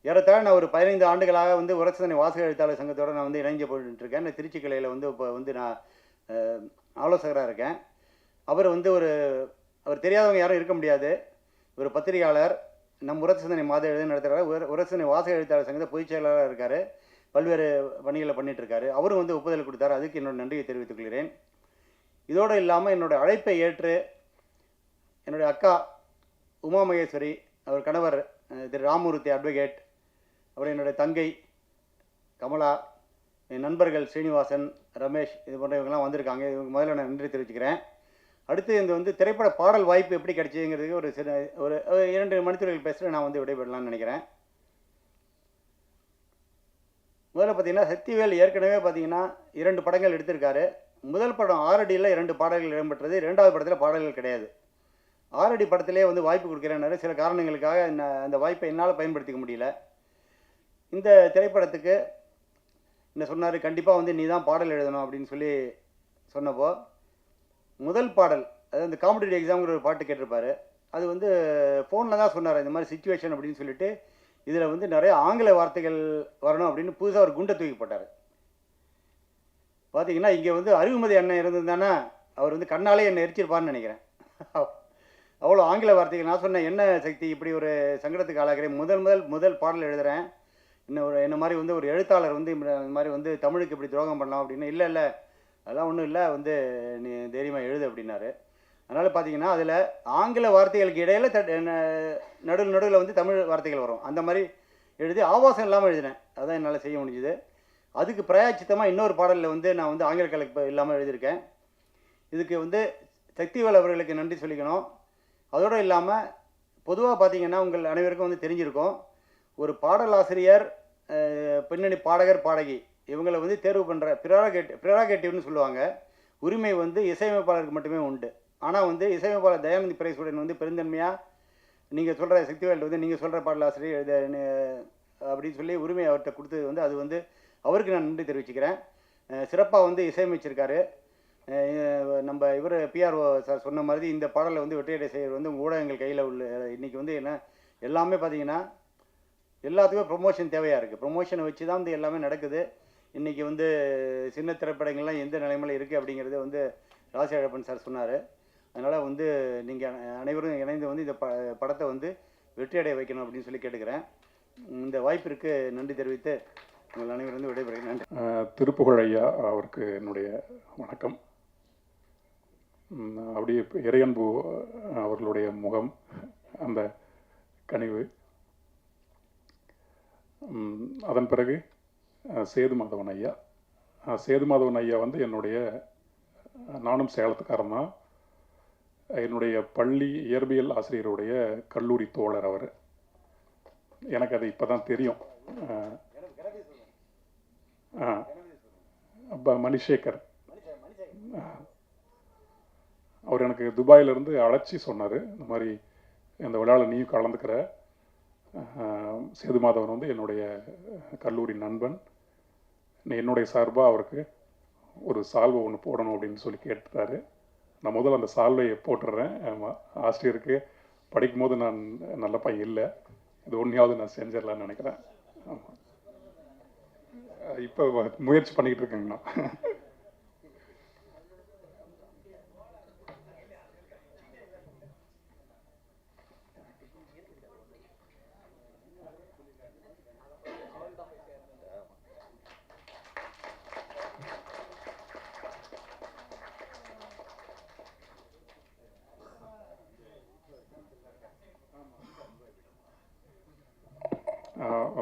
ஏறத்தாழ நான் ஒரு 15 ஆண்டுகளாக வந்து உரசிந்தனை வாசக எழுத்தாளர் சங்கத்தோடு நான் வந்து இணைஞ்சு போட்டுருக்கேன். நான் திருச்சி கிளையில் வந்து இப்போ வந்து நான் ஆலோசகராக இருக்கேன். அவர் வந்து அவர் தெரியாதவங்க யாரும் இருக்க முடியாது. ஒரு பத்திரிகையாளர், நம் உரசிந்தனை மாத எழுதி நடத்துகிறார். உரசிந்தனை வாசக எழுத்தாளர் சங்கத்தை பொதுச் செயலாளராக இருக்கார். பல்வேறு பணிகளை பண்ணிகிட்ருக்காரு. அவரும் வந்து ஒப்புதல் கொடுத்தாரு. அதுக்கு என்னோட நன்றியை தெரிவித்துக் கொள்கிறேன். இதோடு இல்லாமல் என்னோடய அழைப்பை ஏற்று என்னுடைய அக்கா உமா மகேஸ்வரி, அவர் கணவர் திரு ராமூர்த்தி அட்வொகேட், அப்புறம் என்னுடைய தங்கை கமலா, என் நண்பர்கள் ஸ்ரீனிவாசன், ரமேஷ், இது போன்றவங்கெல்லாம் வந்திருக்காங்க. இவங்க முதல்ல நான் நன்றி தெரிவிச்சுக்கிறேன். அடுத்து இந்த வந்து திரைப்பட பாடல் வாய்ப்பு எப்படி கிடைச்சிங்கிறதுக்கு ஒரு 2 மணித்துறைகள் பேசுகிற நான் வந்து விடைபெறலாம்னு நினைக்கிறேன். முதல்ல பார்த்தீங்கன்னா சக்திவேல் ஏற்கனவே பார்த்தீங்கன்னா 2 படங்கள் எடுத்திருக்காரு. முதல் படம் 6 அடியில் 2 பாடல்கள் இடம்பெற்றது. 2வது படத்தில் பாடல்கள் கிடையாது. 6 அடி படத்திலே வந்து வாய்ப்பு கொடுக்குறேன்னாரு. சில காரணங்களுக்காக அந்த வாய்ப்பை என்னால் பயன்படுத்திக்க முடியல. இந்த திரைப்படத்துக்கு என்ன சொன்னார், கண்டிப்பாக வந்து நீ தான் பாடல் எழுதணும் அப்படின்னு சொல்லி சொன்னப்போ முதல் பாடல், அதாவது இந்த காம்படிட்டிவ் எக்ஸாம்ங்கிற ஒரு பாட்டு கேட்டிருப்பார். அது வந்து ஃபோனில் தான் சொன்னார், இந்த மாதிரி சிச்சுவேஷன் அப்படின்னு சொல்லிட்டு இதில் வந்து நிறைய ஆங்கில வார்த்தைகள் வரணும் அப்படின்னு புதுசாக ஒரு குண்டை தூக்கி போட்டார். பார்த்தீங்கன்னா இங்கே வந்து அறிவுமதி அண்ணன் இருந்திருந்தானா அவர் வந்து கண்ணாலே என்னை எரிச்சிருப்பார்னு நினைக்கிறேன். அவ்வளோ ஆங்கில வார்த்தைகள். நான் சொன்னேன், என்ன சக்தி இப்படி ஒரு சங்கடத்துக்கு ஆளாகிறேன், முதல் பாடல் எழுதுகிறேன், என்ன மாதிரி வந்து ஒரு எழுத்தாளர் வந்து இந்த மாதிரி வந்து தமிழுக்கு இப்படி துரோகம் பண்ணலாம் அப்படின்னு. இல்லை அதெல்லாம் ஒன்றும் இல்லை, வந்து நீ தைரியமாக எழுது அப்படின்னாரு. அதனால் பார்த்தீங்கன்னா அதில் ஆங்கில வார்த்தைகளுக்கு இடையில் நடுவில் வந்து தமிழ் வார்த்தைகள் வரும். அந்த மாதிரி எழுதி ஆபாசம் இல்லாமல் எழுதினேன். அதான் என்னால் செய்ய முடிஞ்சுது. அதுக்கு பிரயாச்சித்தமாக இன்னொரு பாடலில் வந்து நான் வந்து ஆங்கில கலப்பு இல்லாமல் எழுதியிருக்கேன். இதுக்கு வந்து சக்திவேல் அவர்களுக்கு நன்றி சொல்லிக்கணும். அதோடு இல்லாமல் பொதுவாக பார்த்தீங்கன்னா உங்கள் அனைவருக்கும் வந்து தெரிஞ்சிருக்கும், ஒரு பாடலாசிரியர், பின்னணி பாடகர், பாடகி இவங்களை வந்து தேர்வு பண்ணுற ப்ரிராகேட்டிவ்னு சொல்லுவாங்க. உரிமை வந்து இசையமைப்பாளருக்கு மட்டுமே உண்டு. ஆனால் வந்து இசையமைப்பாளர் தயானந்தி பிரைஸுடன் வந்து பெருந்தன்மையாக நீங்கள் சொல்கிற சக்திவேல் வந்து நீங்கள் சொல்கிற பாடலாசிரியர் அப்படின்னு சொல்லி உரிமை அவர்கிட்ட கொடுத்தது வந்து அது வந்து அவருக்கு நான் நன்றி தெரிவிச்சுக்கிறேன். சிறப்பாக வந்து இசையமைச்சிருக்காரு. நம்ம இவர் பிஆர்ஓ சார் சொன்ன மாதிரி இந்த பாடலை வந்து வெற்றியடை செய்யறது வந்து ஊடகங்கள் கையில் உள்ள இன்றைக்கி வந்து என்ன எல்லாமே பார்த்தீங்கன்னா எல்லாத்துக்குமே ப்ரொமோஷன் தேவையாக இருக்குது. ப்ரொமோஷனை வச்சு தான் வந்து எல்லாமே நடக்குது. இன்றைக்கி வந்து சின்ன திரைப்படங்கள்லாம் எந்த நிலைமையில் இருக்குது அப்படிங்கிறத வந்து ராசி அழகப்பன் சார் சொன்னார். அதனால் வந்து நீங்கள் அனைவரும் இணைந்து வந்து இந்த படத்தை வந்து வெற்றியடைய வைக்கணும் அப்படின்னு சொல்லி கேட்டுக்கிறேன். இந்த வாய்ப்பிற்கு நன்றி தெரிவித்து உங்கள் அனைவரும் வந்து விடைபெறுகிறேன். நன்றி. திருப்புகழ் ஐயா அவருக்கு என்னுடைய வணக்கம். அப்படியே இறையன்பு அவர்களுடைய முகம், அந்த கனிவு, அதன் பிறகு சேதுமாதவன் ஐயா. சேதுமாதவன் ஐயா வந்து என்னுடைய, நானும் சேலத்துக்காரன் தான், என்னுடைய பள்ளி இயற்பியல் ஆசிரியருடைய கல்லூரி தோழர் அவர். எனக்கு அது இப்போ தான் தெரியும். மணிசேகர் அவர் எனக்கு துபாயிலிருந்து அழைச்சி சொன்னார், இந்த மாதிரி இந்த விழாவில் நீயும் கலந்துக்கிற, சேதுமாதவன் வந்து என்னுடைய கல்லூரி நண்பன், என்னுடைய சார்பாக அவருக்கு ஒரு சால்வை ஒன்று போடணும் அப்படின்னு சொல்லி கேட்டுட்டாரு. நான் முதல்ல அந்த சால்வையை போட்டுடுறேன். ஆசிரியருக்கு படிக்கும் போது நான் நல்ல பையன் இல்லை, இது ஒன்றையாவது நான் செஞ்சிடலான்னு நினைக்கிறேன். ஆமாம், இப்போ முயற்சி பண்ணிக்கிட்டு இருக்கேங்கண்ணா.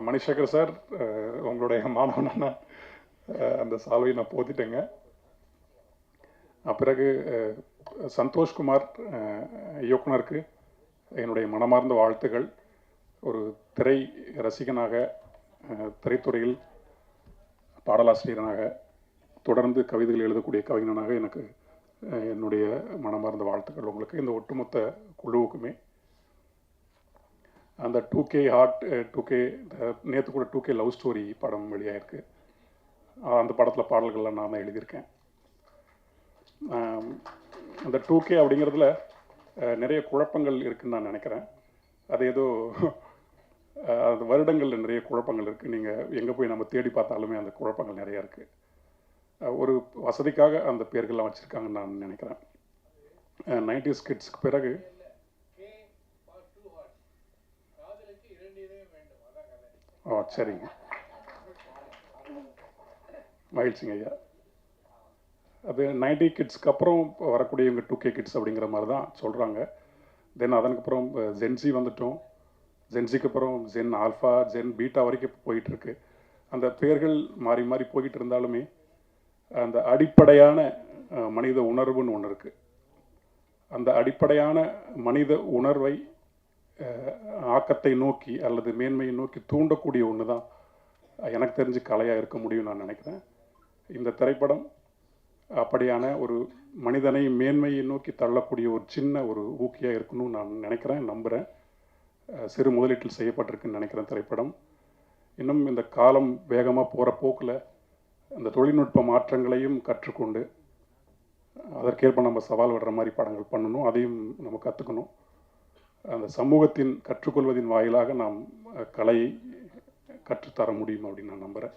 மணிசேகர் சார், உங்களுடைய மாணவனான அந்த சால்வையை நான் போத்திட்டேங்க. பிறகு சந்தோஷ்குமார் இயக்குனருக்கு என்னுடைய மனமார்ந்த வாழ்த்துக்கள். ஒரு திரை ரசிகனாக, திரைத்துறையில் பாடலாசிரியனாக, தொடர்ந்து கவிதைகள் எழுதக்கூடிய கவிஞனாக எனக்கு என்னுடைய மனமார்ந்த வாழ்த்துக்கள் உங்களுக்கு, இந்த ஒட்டுமொத்த குழுவுக்குமே. அந்த 2K ஹார்ட் 2K நேற்று கூட 2K லவ் ஸ்டோரி படம் வெளியாயிருக்கு. அந்த படத்தில் பாடல்கள்லாம் நான் தான் எழுதியிருக்கேன். அந்த 2K அப்படிங்கிறதுல நிறைய குழப்பங்கள் இருக்குதுன்னு நான் நினைக்கிறேன். அது ஏதோ அந்த வருடங்களில் நிறைய குழப்பங்கள் இருக்குது. நீங்கள் எங்கே போய் நம்ம தேடி பார்த்தாலுமே அந்த குழப்பங்கள் நிறையா இருக்குது. ஒரு வசதிக்காக அந்த பேர்கள்லாம் வச்சுருக்காங்கன்னு நான் நினைக்கிறேன். 90s கிட்ஸ்க்கு பிறகு சரிங்க, மகிழ்ச்சிங்க ஐயா. அது 90 கிட்ஸ்க்கு அப்புறம் வரக்கூடியவங்க 2K கிட்ஸ் அப்படிங்கிற மாதிரி தான் சொல்கிறாங்க. தென் அதற்கப்புறம் ஜென்சி வந்துட்டோம். ஜென்சிக்கு அப்புறம் ஜென் ஆல்ஃபா, ஜென் பீட்டா வரைக்கும் போயிட்டுருக்கு. அந்த பேர்கள் மாறி மாறி போய்கிட்டு இருந்தாலுமே அந்த அடிப்படையான மனித உணர்வுன்னு ஒன்று இருக்குது. அந்த அடிப்படையான மனித உணர்வை ஆக்கத்தை நோக்கி அல்லது மேன்மையை நோக்கி தூண்டக்கூடிய ஒன்று தான் எனக்கு தெரிஞ்சு கலையாக இருக்க முடியும் நான் நினைக்கிறேன். இந்த திரைப்படம் அப்படியான ஒரு மனிதனை மேன்மையை நோக்கி தள்ளக்கூடிய ஒரு சின்ன ஒரு ஊக்கியாக இருக்கணும்னு நான் நினைக்கிறேன், நம்புகிறேன். சிறு முதலீட்டில் செய்யப்பட்டிருக்குன்னு நினைக்கிறேன் திரைப்படம். இன்னும் இந்த காலம் வேகமாக போகிற போக்கில் அந்த தொழில்நுட்ப மாற்றங்களையும் கற்றுக்கொண்டு அதற்கேற்ப நம்ம சவால் விடுற மாதிரி படங்கள் பண்ணணும், அதையும் நம்ம கற்றுக்கணும். அந்த சமூகத்தின் கற்றுக்கொள்வதின் வாயிலாக நாம் கலையை கற்றுத்தர முடியும் அப்படின்னு நான் நம்புகிறேன்.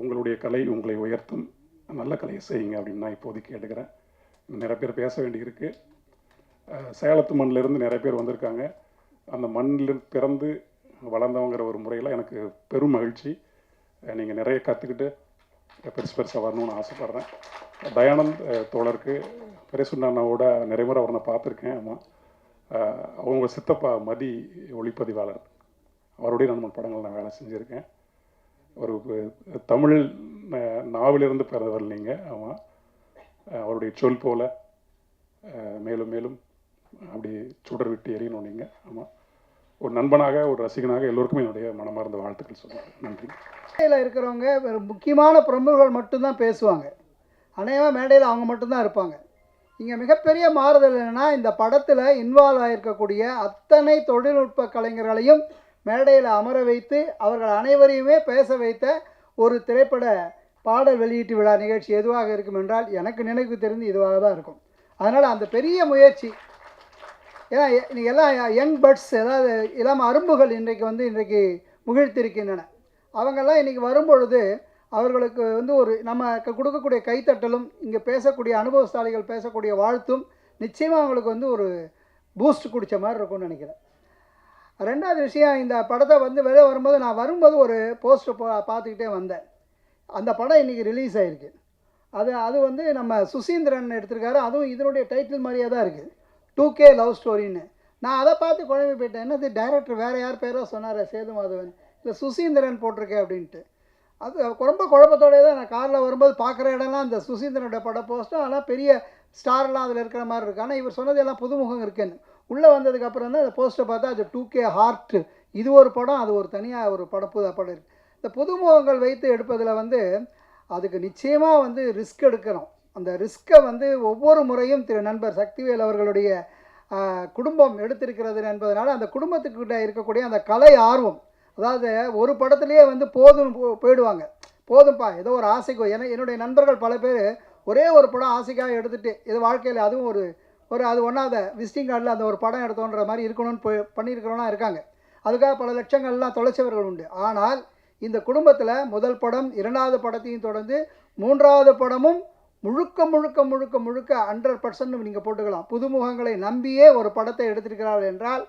உங்களுடைய கலை உங்களை உயர்த்தும், நல்ல கலையை செய்யுங்க அப்படின்னு நான் இப்போதைக்கு கேட்டுக்கிறேன். நிறைய பேர் பேச வேண்டியிருக்கு. சேலத்து மண்ணிலிருந்து நிறைய பேர் வந்திருக்காங்க. அந்த மண்ணில் பிறந்து வளர்ந்தவங்கிற ஒரு முறையில் எனக்கு பெரும் மகிழ்ச்சி. நீங்கள் நிறைய கற்றுக்கிட்டு பெருசு பெருசாக வரணும்னு ஆசைப்பட்றேன். தயானந்த் தோழருக்கு பெரியசுண்ணாவோட நிறைய முறை அவரை நான் பார்த்துருக்கேன். ஆமாம், அவங்க சித்தப்பா மதி ஒளிப்பதிவாளர், அவருடைய நம்ம படங்கள் நான் வேலை செஞ்சுருக்கேன். ஒரு தமிழ் நாவிலிருந்து பிறந்தவர் நீங்கள். ஆமாம், அவருடைய சொல் போல மேலும் மேலும் அப்படி சுடர் விட்டு எரியணும் நீங்கள். ஆமாம், ஒரு நண்பனாக ஒரு ரசிகனாக எல்லோருக்குமே என்னுடைய மனமார்ந்த வாழ்த்துக்கள் சொல்லுங்கள். நன்றி. மேடையில் இருக்கிறவங்க முக்கியமான பிரமுகர்கள் மட்டும்தான் பேசுவாங்க, அநேகமாக மேடையில் அவங்க மட்டும்தான் இருப்பாங்க. இங்கே மிகப்பெரிய மாறுதல் என்னென்னா, இந்த படத்தில் இன்வால்வ் ஆகிருக்கக்கூடிய அத்தனை தொழில்நுட்ப கலைஞர்களையும் மேடையில் அமர வைத்து அவர்கள் அனைவரையுமே பேச வைத்த ஒரு திரைப்பட பாடல் வெளியீட்டு விழா நிகழ்ச்சி எதுவாக இருக்கும் என்றால் எனக்கு நினைவு தெரிந்து இதுவாக தான் இருக்கும். அதனால் அந்த பெரிய முயற்சி, ஏன்னா இன்றைக்கி எல்லாம் யங் பட்ஸ், அதாவது இளம் அரும்புகள் இன்றைக்கு முகிழ்த்திருக்கின்றன. அவங்கெல்லாம் இன்றைக்கி வரும்பொழுது அவர்களுக்கு ஒரு நம்ம கொடுக்கக்கூடிய கைத்தட்டலும் இங்கே பேசக்கூடிய அனுபவசாலிகள் பேசக்கூடிய வாழ்த்தும் நிச்சயமாக அவங்களுக்கு ஒரு பூஸ்ட் குடித்த மாதிரி இருக்கும்னு நினைக்கிறேன். ரெண்டாவது விஷயம், இந்த படத்தை வெளியே வரும்போது நான் வரும்போது ஒரு போஸ்டர் பார்த்துக்கிட்டே வந்தேன். அந்த படம் இன்றைக்கி ரிலீஸ் ஆகிருக்கு. அது நம்ம சுசீந்திரன் எடுத்திருக்காரு. அதுவும் இதனுடைய டைட்டில் மாதிரியே தான் இருக்குது, 2K லவ் ஸ்டோரின்னு. நான் அதை பார்த்து குழம்பி போயிட்டேன். என்னது டைரக்டர் வேறு யார் பேரோ சொன்னார், சேது மாதவன், இல்லை சுசீந்திரன் போட்டிருக்கேன் அப்படின்ட்டு. அது ரொம்ப குழப்பத்தோடய தான் நான் காரில் வரும்போது பார்க்குற இடம்லாம் அந்த சுசீந்திரனோட படம் போஸ்ட்டும், ஆனால் பெரிய ஸ்டார்லாம் அதில் இருக்கிற மாதிரி இருக்குது. ஆனால் இவர் சொன்னது எல்லாம் புதுமுகம் இருக்குன்னு உள்ளே வந்ததுக்கப்புறம் தான் அந்த போஸ்ட்டை பார்த்தா அது 2K ஹார்ட், இது ஒரு படம், அது ஒரு தனியாக ஒரு படம் இருக்குது. இந்த புதுமுகங்கள் வைத்து எடுப்பதில் அதுக்கு நிச்சயமாக ரிஸ்க் எடுக்கணும். அந்த ரிஸ்க்கை ஒவ்வொரு முறையும் நண்பர் சக்திவேல் அவர்களுடைய குடும்பம் எடுத்திருக்கிறது என்பதனால அந்த குடும்பத்துக்கிட்ட இருக்கக்கூடிய அந்த கலை ஆர்வம், அதாவது ஒரு படத்துலேயே போதும் போயிடுவாங்க, போதும்ப்பா ஏதோ ஒரு ஆசைக்கோ. என்னுடைய நண்பர்கள் பல பேர் ஒரே ஒரு படம் ஆசைக்காக எடுத்துகிட்டு இது வாழ்க்கையில் அதுவும் ஒரு அது ஒன்றாவது விசிட்டிங் கார்டில் அந்த ஒரு படம் எடுத்தோன்ற மாதிரி இருக்கணும்னு பண்ணியிருக்கிறவனா இருக்காங்க. அதுக்காக பல லட்சங்கள்லாம் தொலைச்சவர்கள் உண்டு. ஆனால் இந்த குடும்பத்தில் முதல் படம், இரண்டாவது படத்தையும் தொடர்ந்து மூன்றாவது படமும் முழுக்க 100% நீங்கள் போட்டுக்கலாம், புதுமுகங்களை நம்பியே ஒரு படத்தை எடுத்திருக்கிறார்கள் என்றால்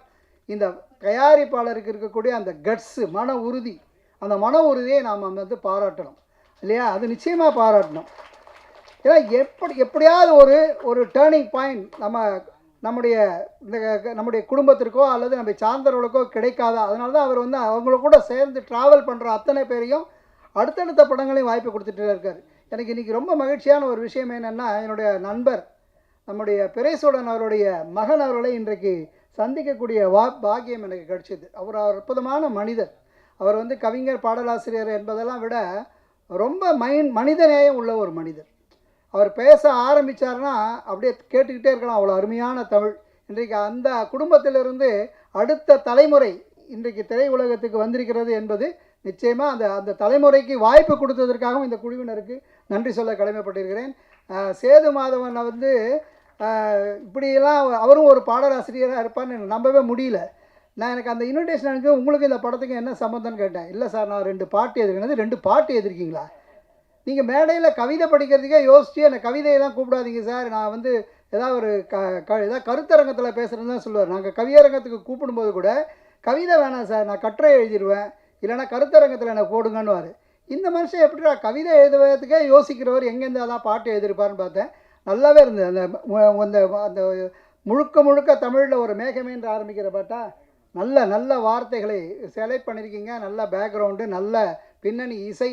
இந்த தயாரிப்பாளருக்கு இருக்கக்கூடிய அந்த கட்ஸு, மன உறுதி, அந்த மன உறுதியை நாம் பாராட்டணும் இல்லையா? அது நிச்சயமாக பாராட்டணும். ஏன்னா எப்படியாவது ஒரு டேர்னிங் பாயிண்ட் நம்முடைய குடும்பத்திற்கோ அல்லது நம்ம சார்ந்தவர்களுக்கோ கிடைக்காதா. அதனால தான் அவர் அவங்கள கூட சேர்ந்து ட்ராவல் பண்ணுற அத்தனை பேரையும் அடுத்தடுத்த படங்களையும் வாய்ப்பு கொடுத்துட்டு இருக்கார். எனக்கு இன்றைக்கி ரொம்ப மகிழ்ச்சியான ஒரு விஷயம் என்னென்னா, என்னுடைய நண்பர் நம்முடைய பிரேசுடன் அவருடைய மகன் அவர்களை இன்றைக்கு சந்திக்கக்கூடிய பாக்கியம் எனக்கு கிடைச்சிது. அவர் அற்புதமான மனிதர். அவர் கவிஞர், பாடலாசிரியர் என்பதெல்லாம் விட ரொம்ப மனிதநேயம் உள்ள ஒரு மனிதர். அவர் பேச ஆரம்பித்தார்னா அப்படியே கேட்டுக்கிட்டே இருக்கலாம், அவ்வளோ அருமையான தமிழ். இன்றைக்கு அந்த குடும்பத்திலிருந்து அடுத்த தலைமுறை இன்றைக்கு திரை உலகத்துக்கு வந்திருக்கிறது என்பது நிச்சயமாக அந்த தலைமுறைக்கு வாய்ப்பு கொடுத்ததற்காகவும் இந்த குழுவினருக்கு நன்றி சொல்ல கடமைப்பட்டிருக்கிறேன். சேது மாதவன் இப்படியெல்லாம் அவரும் ஒரு பாடலாசிரியராக இருப்பார்னு எனக்கு நம்பவே முடியல. எனக்கு அந்த இன்விடேஷன் அனுப்பி உங்களுக்கு இந்த படத்துக்கு என்ன சம்மந்தம்னு கேட்டேன். இல்லை சார், நான் 2 பாட்டு எதிர்க்கிறது. 2 பாட்டு எதிர்க்கீங்களா? நீங்கள் மேடையில் கவிதை படிக்கிறதுக்கே யோசிச்சு என்னை கவிதையெல்லாம் கூப்பிடாதீங்க சார், நான் ஏதாவது ஒரு ஏதாவது கருத்தரங்கத்தில் பேசுகிறேன்னு தான் சொல்லுவார். நாங்கள் கவியரங்கத்துக்கு கூப்பிடும்போது கூட கவிதை வேணாம் சார், நான் கட்டுரை எழுதிடுவேன், இல்லைனா கருத்தரங்கத்தில் என்னை போடுங்கன்னுவார். இந்த மனுஷன் எப்படி கவிதை எழுதுவதுக்கே யோசிக்கிறவர் எங்கேருந்து அதான் பாட்டு எழுதியிருப்பார்னு பார்த்தேன். நல்லாவே இருந்தது. அந்த முழுக்க தமிழில் ஒரு மேகமேன்று ஆரம்பிக்கிற பாட்டா நல்ல வார்த்தைகளை செலக்ட் பண்ணியிருக்கீங்க, நல்ல பேக்ரவுண்டு, நல்ல பின்னணி இசை.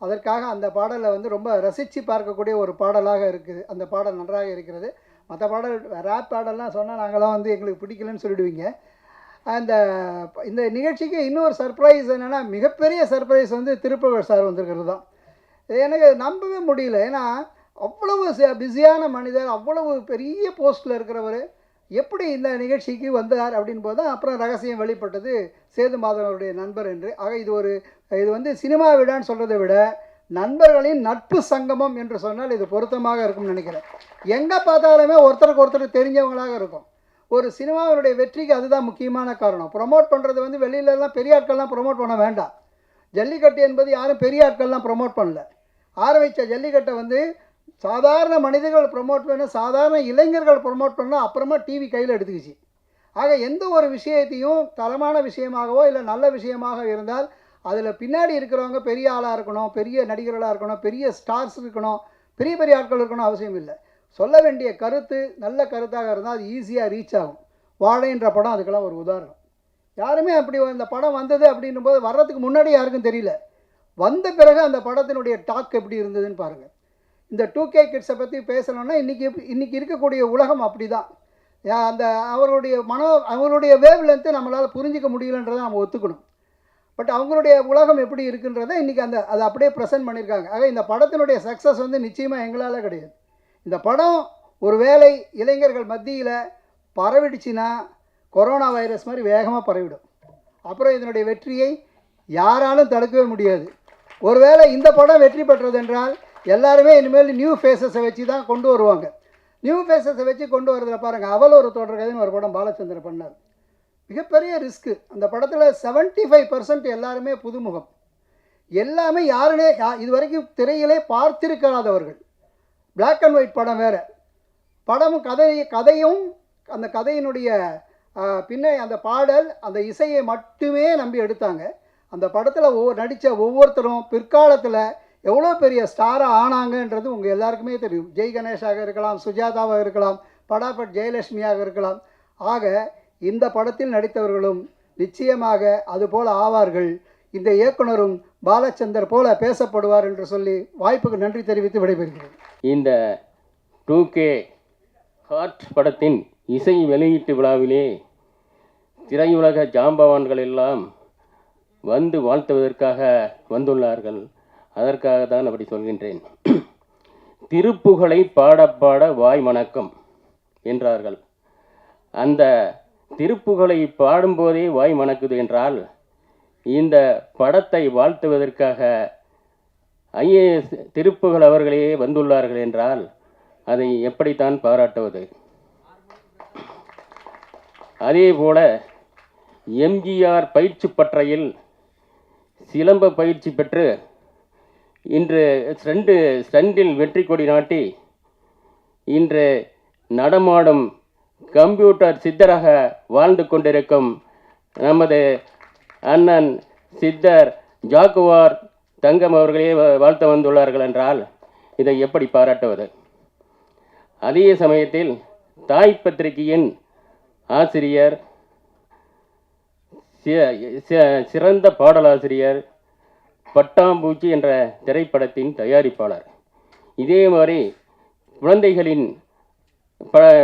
அதற்காக அந்த பாடலை ரொம்ப ரசித்து பார்க்கக்கூடிய ஒரு பாடலாக இருக்குது. அந்த பாடல் நன்றாக இருக்கிறது. மற்ற பாடல் ரேப் பாடல்லாம் சொன்னால் நாங்களாம் எங்களுக்கு பிடிக்கலன்னு சொல்லிடுவீங்க. இந்த நிகழ்ச்சிக்கு இன்னொரு சர்ப்ரைஸ் என்னென்னா, மிகப்பெரிய சர்ப்ரைஸ் திருப்புகழ் சார் வந்திருக்கிறது தான். எனக்கு நம்பவே முடியல. ஏன்னா அவ்வளவு பிஸியான மனிதர், அவ்வளவு பெரிய போஸ்ட்டில் இருக்கிறவர் எப்படி இந்த நிகழ்ச்சிக்கு வந்தார் அப்படின் போது தான் அப்புறம் ரகசியம் வெளிப்பட்டது, சேது மாதவனுடைய நண்பர் என்று. ஆக இது சினிமா விழான்னு சொல்கிறதை விட நண்பர்களின் நட்பு சங்கமம் என்று சொன்னால் இது பொருத்தமாக இருக்கும்னு நினைக்கிறேன். எங்கே பார்த்தாலுமே ஒருத்தருக்கு ஒருத்தர் தெரிஞ்சவங்களாக இருக்கும். ஒரு சினிமாவினுடைய வெற்றிக்கு அதுதான் முக்கியமான காரணம். ப்ரொமோட் பண்ணுறது வெளியிலலாம் பெரிய ஆட்கள்லாம் ப்ரொமோட் பண்ண வேண்டாம். ஜல்லிக்கட்டு என்பது யாரும் பெரிய ஆட்கள்லாம் ப்ரொமோட் பண்ணல. ஆரம்பித்த ஜல்லிக்கட்டை சாதாரண மனிதர்கள் ப்ரொமோட் பண்ண, சாதாரண இளைஞர்கள் ப்ரொமோட் பண்ணால் அப்புறமா டிவி கையில் எடுத்துக்கிச்சு. ஆக எந்த ஒரு விஷயத்தையும் தரமான விஷயமாகவோ இல்லை நல்ல விஷயமாக இருந்தால் அதில் பின்னாடி இருக்கிறவங்க பெரிய ஆளாக இருக்கணும், பெரிய நடிகர்களாக இருக்கணும், பெரிய ஸ்டார்ஸ் இருக்கணும், பெரிய ஆட்கள் இருக்கணும் அவசியம் இல்லை. சொல்ல வேண்டிய கருத்து நல்ல கருத்தாக இருந்தால் அது ஈஸியாக ரீச் ஆகும். வாழைன்ற படம் அதுக்கெல்லாம் ஒரு உதாரணம். யாருமே அப்படி இந்த படம் வந்தது அப்படின்னும் போது வர்றதுக்கு முன்னாடி யாருக்கும் தெரியல. வந்த பிறகு அந்த படத்தினுடைய டாக் எப்படி இருந்ததுன்னு பாருங்கள். இந்த 2K கிட்ஸை பற்றி பேசணுன்னா இன்றைக்கி இருக்கக்கூடிய உலகம் அப்படி தான். அந்த அவங்களுடைய வேவ் லென்த்து நம்மளால் புரிஞ்சிக்க முடியலன்றதை நம்ம ஒத்துக்கணும். பட் அவங்களுடைய உலகம் எப்படி இருக்குன்றதை இன்றைக்கி அதை அப்படியே ப்ரெசென்ட் பண்ணியிருக்காங்க. ஆக இந்த படத்தினுடைய சக்ஸஸ் வந்து நிச்சயமாக எங்களால் கிடையாது. இந்த படம் ஒரு வேளை இளைஞர்கள் மத்தியில் பரவிடுச்சுன்னா கொரோனா வைரஸ் மாதிரி வேகமாக பரவிடும். அப்புறம் இதனுடைய வெற்றியை யாராலும் தடுக்கவே முடியாது. ஒருவேளை இந்த படம் வெற்றி பெற்றதென்றால் எல்லாருமே இனிமேல் நியூ ஃபேஸஸை வச்சு தான் கொண்டு வருவாங்க. நியூ ஃபேஸஸை வச்சு கொண்டு வரதில் பாருங்கள், அவள் ஒரு தொடர்கதைன்னு ஒரு படம் பாலச்சந்திரன் பண்ணார். மிகப்பெரிய ரிஸ்க்கு. அந்த படத்தில் 75% எல்லாருமே புதுமுகம், எல்லாமே யாருனே இது வரைக்கும் திரையிலே பார்த்திருக்காதவர்கள். பிளாக் அண்ட் ஒயிட் படம் வேறு, படமும் கதையும் அந்த கதையினுடைய அந்த பாடல் அந்த இசையை மட்டுமே நம்பி எடுத்தாங்க. அந்த படத்தில் நடித்த ஒவ்வொருத்தரும் பிற்காலத்தில் எவ்வளோ பெரிய ஸ்டாராக ஆனாங்கன்றது உங்கள் எல்லாருக்குமே தெரியும். ஜெய் கணேஷாக இருக்கலாம், சுஜாதாவாக இருக்கலாம், படாபட் ஜெயலட்சுமியாக இருக்கலாம். ஆக இந்த படத்தில் நடித்தவர்களும் நிச்சயமாக அதுபோல் ஆவார்கள். இந்த இயக்குனரும் பாலச்சந்தர் போல பேசப்படுவார் என்று சொல்லி வாய்ப்புக்கு நன்றி தெரிவித்து விடைபெறுகிறேன். இந்த 2K ஹார்ட் படத்தின் இசை வெளியீட்டு விழாவிலே திரையுலக ஜாம்பவான்கள் எல்லாம் வந்து வாழ்த்துவதற்காக வந்துள்ளார்கள். அதற்காக தான் அப்படி சொல்கின்றேன். திருப்புகழை பாட பாட வாய் மணக்கம் என்றார்கள். அந்த திருப்புகழை பாடும்போதே வாய் மணக்குது என்றால் இந்த படத்தை வாழ்த்துவதற்காக IAS திருப்புகழ் அவர்களே வந்துள்ளார்கள் என்றால் அதை எப்படித்தான் பாராட்டுவது? அதே போல எம்ஜிஆர் பயிற்சி பட்டறையில் சிலம்ப பயிற்சி பெற்று இன்று ஸ்டண்டில் வெற்றி கொடி நாட்டி இன்று நடமாடும் கம்ப்யூட்டர் சித்தராக வாழ்ந்து கொண்டிருக்கும் நமது அண்ணன் சித்தர் ஜாக்குவார் தங்கம் அவர்களே வாழ்த்து வந்துள்ளார்கள் என்றால் இதை எப்படி பாராட்டுவது? அதே சமயத்தில் தாய் பத்திரிகையின் ஆசிரியர், சிறந்த பாடலாசிரியர், பட்டாம்பூச்சி என்ற திரைப்படத்தின் தயாரிப்பாளர், இதே மாதிரி குழந்தைகளின்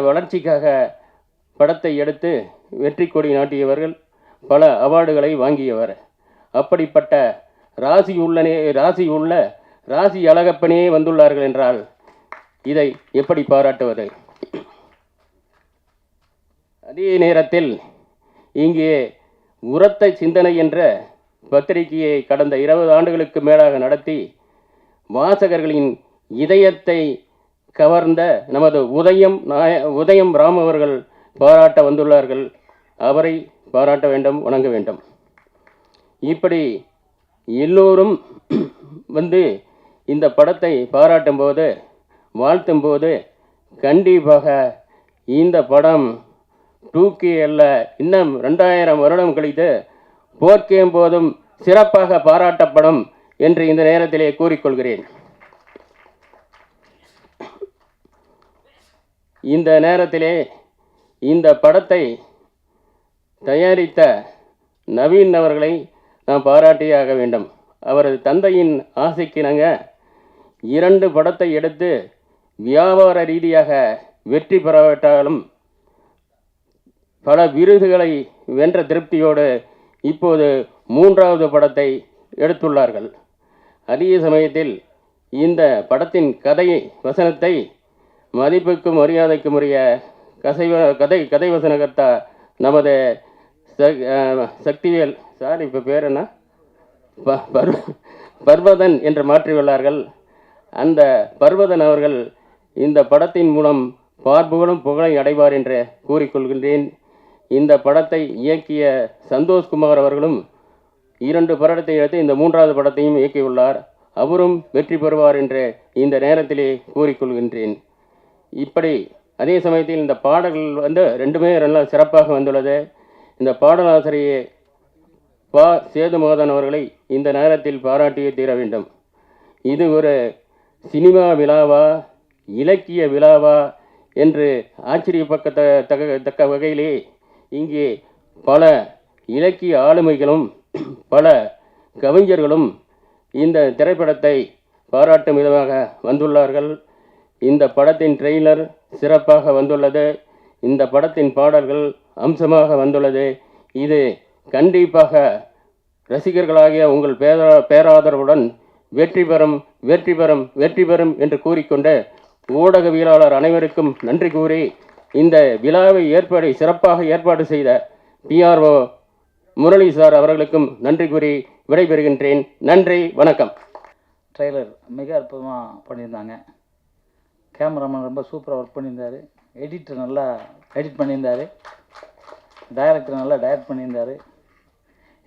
வளர்ச்சிக்காக படத்தை எடுத்து வெற்றி கொடி நாட்டியவர்கள், பல அவார்டுகளை வாங்கியவர். அப்படிப்பட்ட ராசி அழகப்பனே வந்துள்ளார்கள் என்றால் இதை எப்படி பாராட்டுவது? அதே நேரத்தில் இங்கே உரத்த சிந்தனை என்ற பத்திரிகையை கடந்த 20 ஆண்டுகளுக்கு மேலாக நடத்தி வாசகர்களின் இதயத்தை கவர்ந்த நமது உதயம் ராம் அவர்கள் பாராட்ட வந்துள்ளார்கள். அவரை பாராட்ட வேண்டும், வணங்க வேண்டும். இப்படி எல்லோரும் வந்து இந்த படத்தை பாராட்டும் போது, வாழ்த்தும் போது கண்டிப்பாக இந்த படம் 2K அல்ல, இன்னும் 2000 வருடம் கழித்து 4K போதும் சிறப்பாக பாராட்டப்படும் என்று இந்த நேரத்திலே கூறிக்கொள்கிறேன். இந்த நேரத்திலே இந்த படத்தை தயாரித்த நவீன் அவர்களை நாம் பாராட்டியாக வேண்டும். அவரது தந்தையின் ஆசைக்கிணங்க 2 படத்தை எடுத்து வியாபார ரீதியாக வெற்றி பெறாவிட்டாலும் பல விருதுகளை வென்ற திருப்தியோடு இப்போது 3வது படத்தை எடுத்துள்ளார்கள். அதே சமயத்தில் இந்த படத்தின் வசனத்தை மதிப்புக்கும் மரியாதைக்கும் உரிய கதை வசனகர்த்தா நமது சக்திவேல் சார், இப்போ பேர் என்ன, பர்வதன் என்று மாற்றியுள்ளார்கள். அந்த பர்வதன் அவர்கள் இந்த படத்தின் மூலம் பார்ப்புகளும் புகழை அடைவார் என்று கூறிக்கொள்கின்றேன். இந்த படத்தை இயக்கிய சந்தோஷ்குமார் அவர்களும் 2 படத்தை எடுத்து இந்த 3வது படத்தையும் இயக்கியுள்ளார். அவரும் வெற்றி பெறுவார் என்று இந்த நேரத்திலே கூறிக்கொள்கின்றேன். இப்படி அதே சமயத்தில் இந்த பாடல்கள் வந்து 2மே நல்லா சிறப்பாக வந்துள்ளது. இந்த பாடலாசிரியை சேதுமாதன் அவர்களை இந்த நேரத்தில் பாராட்டியே தீர வேண்டும். இது ஒரு சினிமா விழாவா, இலக்கிய விழாவா என்று ஆச்சரியப்பக்கத்தக்க வகையிலே இங்கே பல இலக்கிய ஆளுமைகளும் பல கவிஞர்களும் இந்த திரைப்படத்தை பாராட்டும் விதமாக வந்துள்ளார்கள். இந்த படத்தின் ட்ரெய்லர் சிறப்பாக வந்துள்ளது. இந்த படத்தின் பாடல்கள் அம்சமாக வந்துள்ளது. இது கண்டிப்பாக ரசிகர்களாகிய உங்கள் பேராதரவுடன் வெற்றி பெறும் வெற்றி பெறும் வெற்றி பெறும் என்று கூறிக்கொண்டு ஊடகவியலாளர் அனைவருக்கும் நன்றி கூறி இந்த விழாவை சிறப்பாக ஏற்பாடு செய்த PRO முரளி சார் அவர்களுக்கும் நன்றி கூறி விடைபெறுகின்றேன். நன்றி, வணக்கம். ட்ரெய்லர் மிக அற்புதமாக பண்ணியிருந்தாங்க. கேமராமேன் ரொம்ப சூப்பராக ஒர்க் பண்ணியிருந்தார். எடிட்டர் நல்லா எடிட் பண்ணியிருந்தார். டைரக்டர் நல்லா டைரக்ட் பண்ணியிருந்தார்.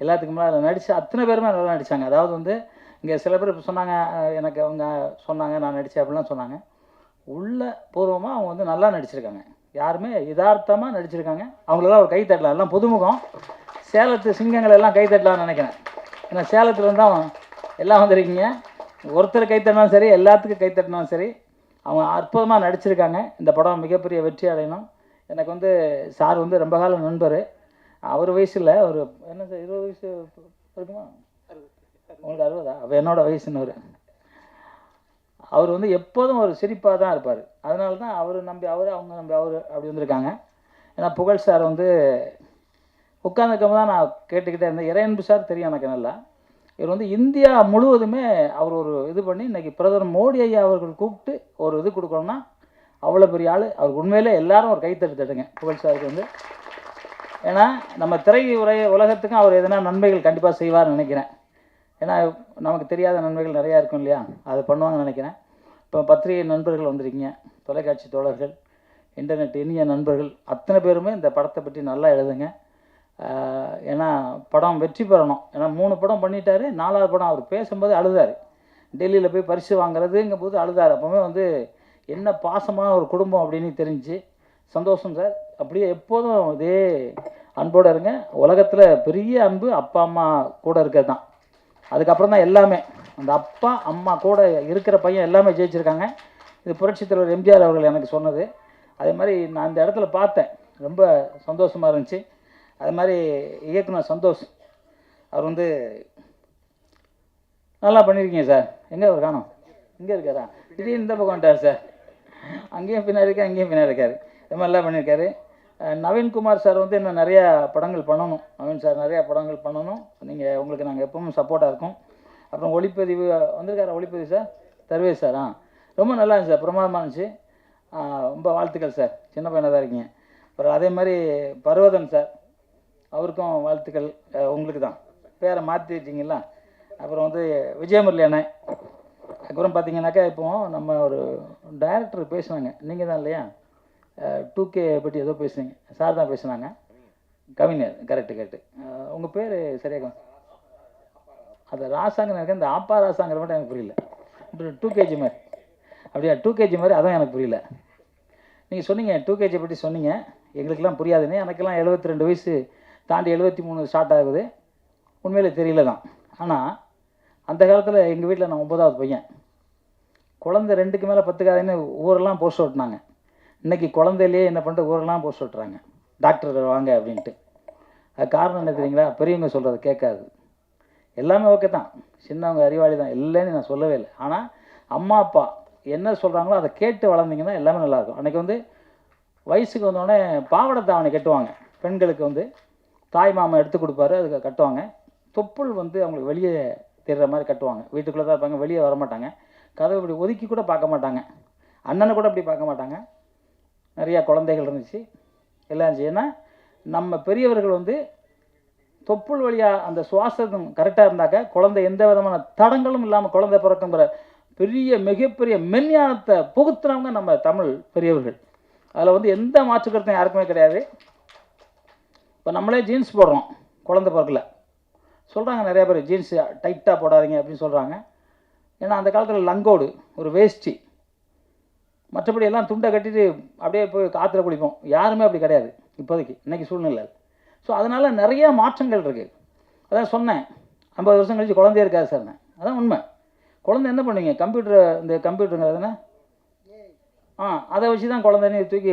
எல்லாத்துக்கும் மேலே அதில் நடித்த அத்தனை பேருமே நல்லா நடித்தாங்க. அதாவது வந்து இங்கே சில பேர் இப்போ சொன்னாங்க, எனக்கு அவங்க சொன்னாங்க நான் நடித்தேன் அப்படிலாம் சொன்னாங்க. உள்ள பூர்வமாக அவங்க வந்து நல்லா நடிச்சிருக்காங்க. யாருமே யதார்த்தமாக நடிச்சிருக்காங்க. அவங்களெல்லாம் ஒரு கை தட்டலாம். எல்லாம் புதுமுகம். சேலத்து சிங்கங்கள் எல்லாம் கை தட்டலாம்னு நினைக்கிறேன். ஏன்னா சேலத்தில் தான் எல்லாம் வந்திருக்கீங்க. ஒருத்தர் கை தட்டினாலும் சரி, எல்லாத்துக்கும் கை தட்டினாலும் சரி, அவங்க அற்புதமாக நடிச்சிருக்காங்க. இந்த படம் மிகப்பெரிய வெற்றி அடையணும். எனக்கு வந்து சார் வந்து ரொம்ப காலம் நண்பர். அவர் வயசில் ஒரு என்ன சார் 20 வயசு இருக்குமா? உங்களுக்கு 60? அப்போ என்னோட வயசுன்னு அவர் வந்து எப்போதும் ஒரு சிரிப்பாக தான் இருப்பார். அதனால தான் அவர் நம்பி அவர், அவங்க நம்பி அவர் அப்படி வந்திருக்காங்க. ஏன்னா புகழ் சார் வந்து உட்காந்துருக்கும் தான் நான் கேட்டுக்கிட்டே இருந்தேன். இறையன்பு சார் தெரியும் எனக்கு நல்லா. இவர் வந்து இந்தியா முழுவதுமே அவர் ஒரு இது பண்ணி இன்றைக்கி பிரதமர் மோடி ஐயா அவர்கள் கூப்பிட்டு ஒரு இது கொடுக்கணும்னா அவ்வளோ பெரிய ஆள். அவருக்கு உண்மையிலே எல்லாரும் ஒரு கைத்தட்டு தட்டுங்க புகழ் சாருக்கு வந்து. ஏன்னா நம்ம உலகத்துக்கும் அவர் எதனா நன்மைகள் கண்டிப்பாக செய்வார்னு நினைக்கிறேன். ஏன்னா நமக்கு தெரியாத நன்மைகள் நிறையா இருக்கும் இல்லையா, அதை பண்ணுவாங்கன்னு நினைக்கிறேன். இப்போ பத்திரிகை நண்பர்கள் வந்திருக்கீங்க, தொலைக்காட்சி தோழர்கள், இன்டர்நெட் இனிய நண்பர்கள் அத்தனை பேருமே இந்த படத்தை பற்றி நல்லா எழுதுங்க. ஏன்னா படம் வெற்றி பெறணும். ஏன்னா 3 படம் பண்ணிட்டாரு. 4வது படம் அவர் பேசும்போது அழுதார். டெல்லியில் போய் பரிசு வாங்குறதுங்கும் போது அழுதார். அப்போவே வந்து என்ன பாசமான ஒரு குடும்பம் அப்படின்னு தெரிஞ்சு சந்தோஷம் சார். அப்படியே எப்போதும் இதே அன்போடு இருங்க. உலகத்தில் பெரிய அன்பு அப்பா அம்மா கூட இருக்கிறது தான். அதுக்கப்புறம் தான் எல்லாமே. அந்த அப்பா அம்மா கூட இருக்கிற பையன் எல்லாமே ஜெயிச்சிருக்காங்க. இது புரட்சித் தலைவர் எம்ஜிஆர் அவர்கள் எனக்கு சொன்னது. அதே மாதிரி நான் இந்த இடத்துல பார்த்தேன், ரொம்ப சந்தோஷமாக இருந்துச்சு. அது மாதிரி இயக்குனர் சந்தோஷ் அவர் வந்து நல்லா பண்ணியிருக்கீங்க சார். எங்கே அவர் காணோம்? இங்கே இருக்காரா? திடீர்னு இந்த பக்கம் வந்துட்டார் சார். அங்கேயும் பின்னாடி இருக்கார், அங்கேயும் பின்னாடி இருக்கார். இது மாதிரி நல்லா பண்ணியிருக்காரு. நவீன்குமார் சார் வந்து இன்னும் நிறையா படங்கள் பண்ணணும். நவீன் சார் நிறையா படங்கள் பண்ணணும். உங்களுக்கு நாங்கள் எப்பவும் சப்போர்ட்டாக இருக்கோம். அப்புறம் ஒளிப்பதிவு வந்திருக்காரா? ஒளிப்பதிவு சார் தர்வேஷ் சார். ரொம்ப நல்லா இருந்துச்சு சார், பிரமாதமாக இருந்துச்சு. ரொம்ப வாழ்த்துக்கள் சார், சின்ன பையனாக தான் இருக்கீங்க. அப்புறம் அதே மாதிரி பர்வதன் சார், அவருக்கும் வாழ்த்துக்கள். உங்களுக்கு தான் பேரை மாற்றிட்டீங்களா. அப்புறம் வந்து விஜயமுரளி அண்ணன். அதுக்கப்புறம் பார்த்தீங்கன்னாக்கா இப்போது நம்ம ஒரு டைரக்டர் பேசுனாங்க, நீங்கள் தான் இல்லையா? 2K பற்றி ஏதோ பேசுனீங்க, சார் தான் பேசுனாங்க. கவிஞர், கரெக்டு. உங்கள் பேர் சரியாக அது ராசாங்கன்னு எனக்கு இந்த ஆப்பா ராசாங்கிற மட்டும் எனக்கு புரியல. 2kg மாதிரி அப்படியா? 2kg மாதிரி அதான் எனக்கு புரியல. நீங்கள் சொன்னீங்க 2kg பற்றி சொன்னீங்க, எங்களுக்கெல்லாம் புரியாதுன்னு. எனக்கெல்லாம் 72 வயசு தாண்டி 73 ஸ்டார்ட் ஆகுது. உண்மையிலே தெரியல தான். ஆனால் அந்த காலத்தில் எங்கள் வீட்டில் நான் 9வது பையன். குழந்தை 2க்கு மேலே 10க்காதுன்னு ஊரெல்லாம் போஸ்ட் ஓட்டினாங்க. இன்றைக்கி குழந்தையிலேயே என்ன பண்ணிட்டு ஊரெல்லாம் போஸ்ட் ஓட்டுறாங்க, டாக்டர் வாங்க அப்படின்ட்டு. அது காரணம் என்ன தெரியுங்களா? பெரியவங்க சொல்கிறது கேட்காது. எல்லாமே ஓகே தான், சின்னவங்க அறிவாளி தான், இல்லைன்னு நான் சொல்லவே இல்லை. ஆனால் அம்மா அப்பா என்ன சொல்கிறாங்களோ அதை கேட்டு வளர்ந்தீங்கன்னா எல்லாமே நல்லாயிருக்கும். அன்றைக்கி வந்து வயசுக்கு வந்தோடனே பாவாடை தாவணி கட்டுவாங்க. பெண்களுக்கு வந்து தாய் மாமா எடுத்து கொடுப்பாரு, அதுக்கு கட்டுவாங்க. தொப்புள் வந்து அவங்களுக்கு வெளியே தெரிகிற மாதிரி கட்டுவாங்க. வீட்டுக்குள்ளே தான் இருப்பாங்க, வெளியே வரமாட்டாங்க. கதவை இப்படி ஒதுக்கி கூட பார்க்க மாட்டாங்க, அண்ணனை கூட அப்படி பார்க்க மாட்டாங்க. நிறையா குழந்தைகள் இருந்துச்சு, எல்லாம் இருந்துச்சு. ஏன்னா நம்ம பெரியவர்கள் வந்து தொப்புள் வழியாக அந்த சுவாசம் கரெக்டாக இருந்தாக்க குழந்தை எந்த விதமான தடங்களும் இல்லாமல் குழந்தை பிறக்குங்கிற மிகப்பெரிய மென்ஞானத்தை புகுத்துனவங்க நம்ம தமிழ் பெரியவர்கள். அதில் வந்து எந்த மாற்று கருத்தும் யாருக்குமே கிடையாது. இப்போ நம்மளே ஜீன்ஸ் போடுறோம், குழந்தை பிறக்கல சொல்கிறாங்க நிறையா பேர், ஜீன்ஸ் டைட்டாக போடாதீங்க அப்படின்னு சொல்கிறாங்க. ஏன்னா அந்த காலத்தில் லங்கோடு ஒரு வேஷ்டி, மற்றபடி எல்லாம் துண்டை கட்டிட்டு அப்படியே போய் காற்றுல குளிப்போம். யாருமே அப்படி கிடையாது இப்போதைக்கு, இன்றைக்கி சூழ்நிலை. ஸோ அதனால் நிறையா மாற்றங்கள் இருக்குது. அதான் சொன்னேன், 50 வருஷம் கழிச்சு குழந்தையே இருக்காது சார். அதான் உண்மை. குழந்தை என்ன பண்ணுவீங்க? இந்த கம்ப்யூட்டருங்கிறதுனா அதை வச்சு தான் குழந்தைன்னு தூக்கி,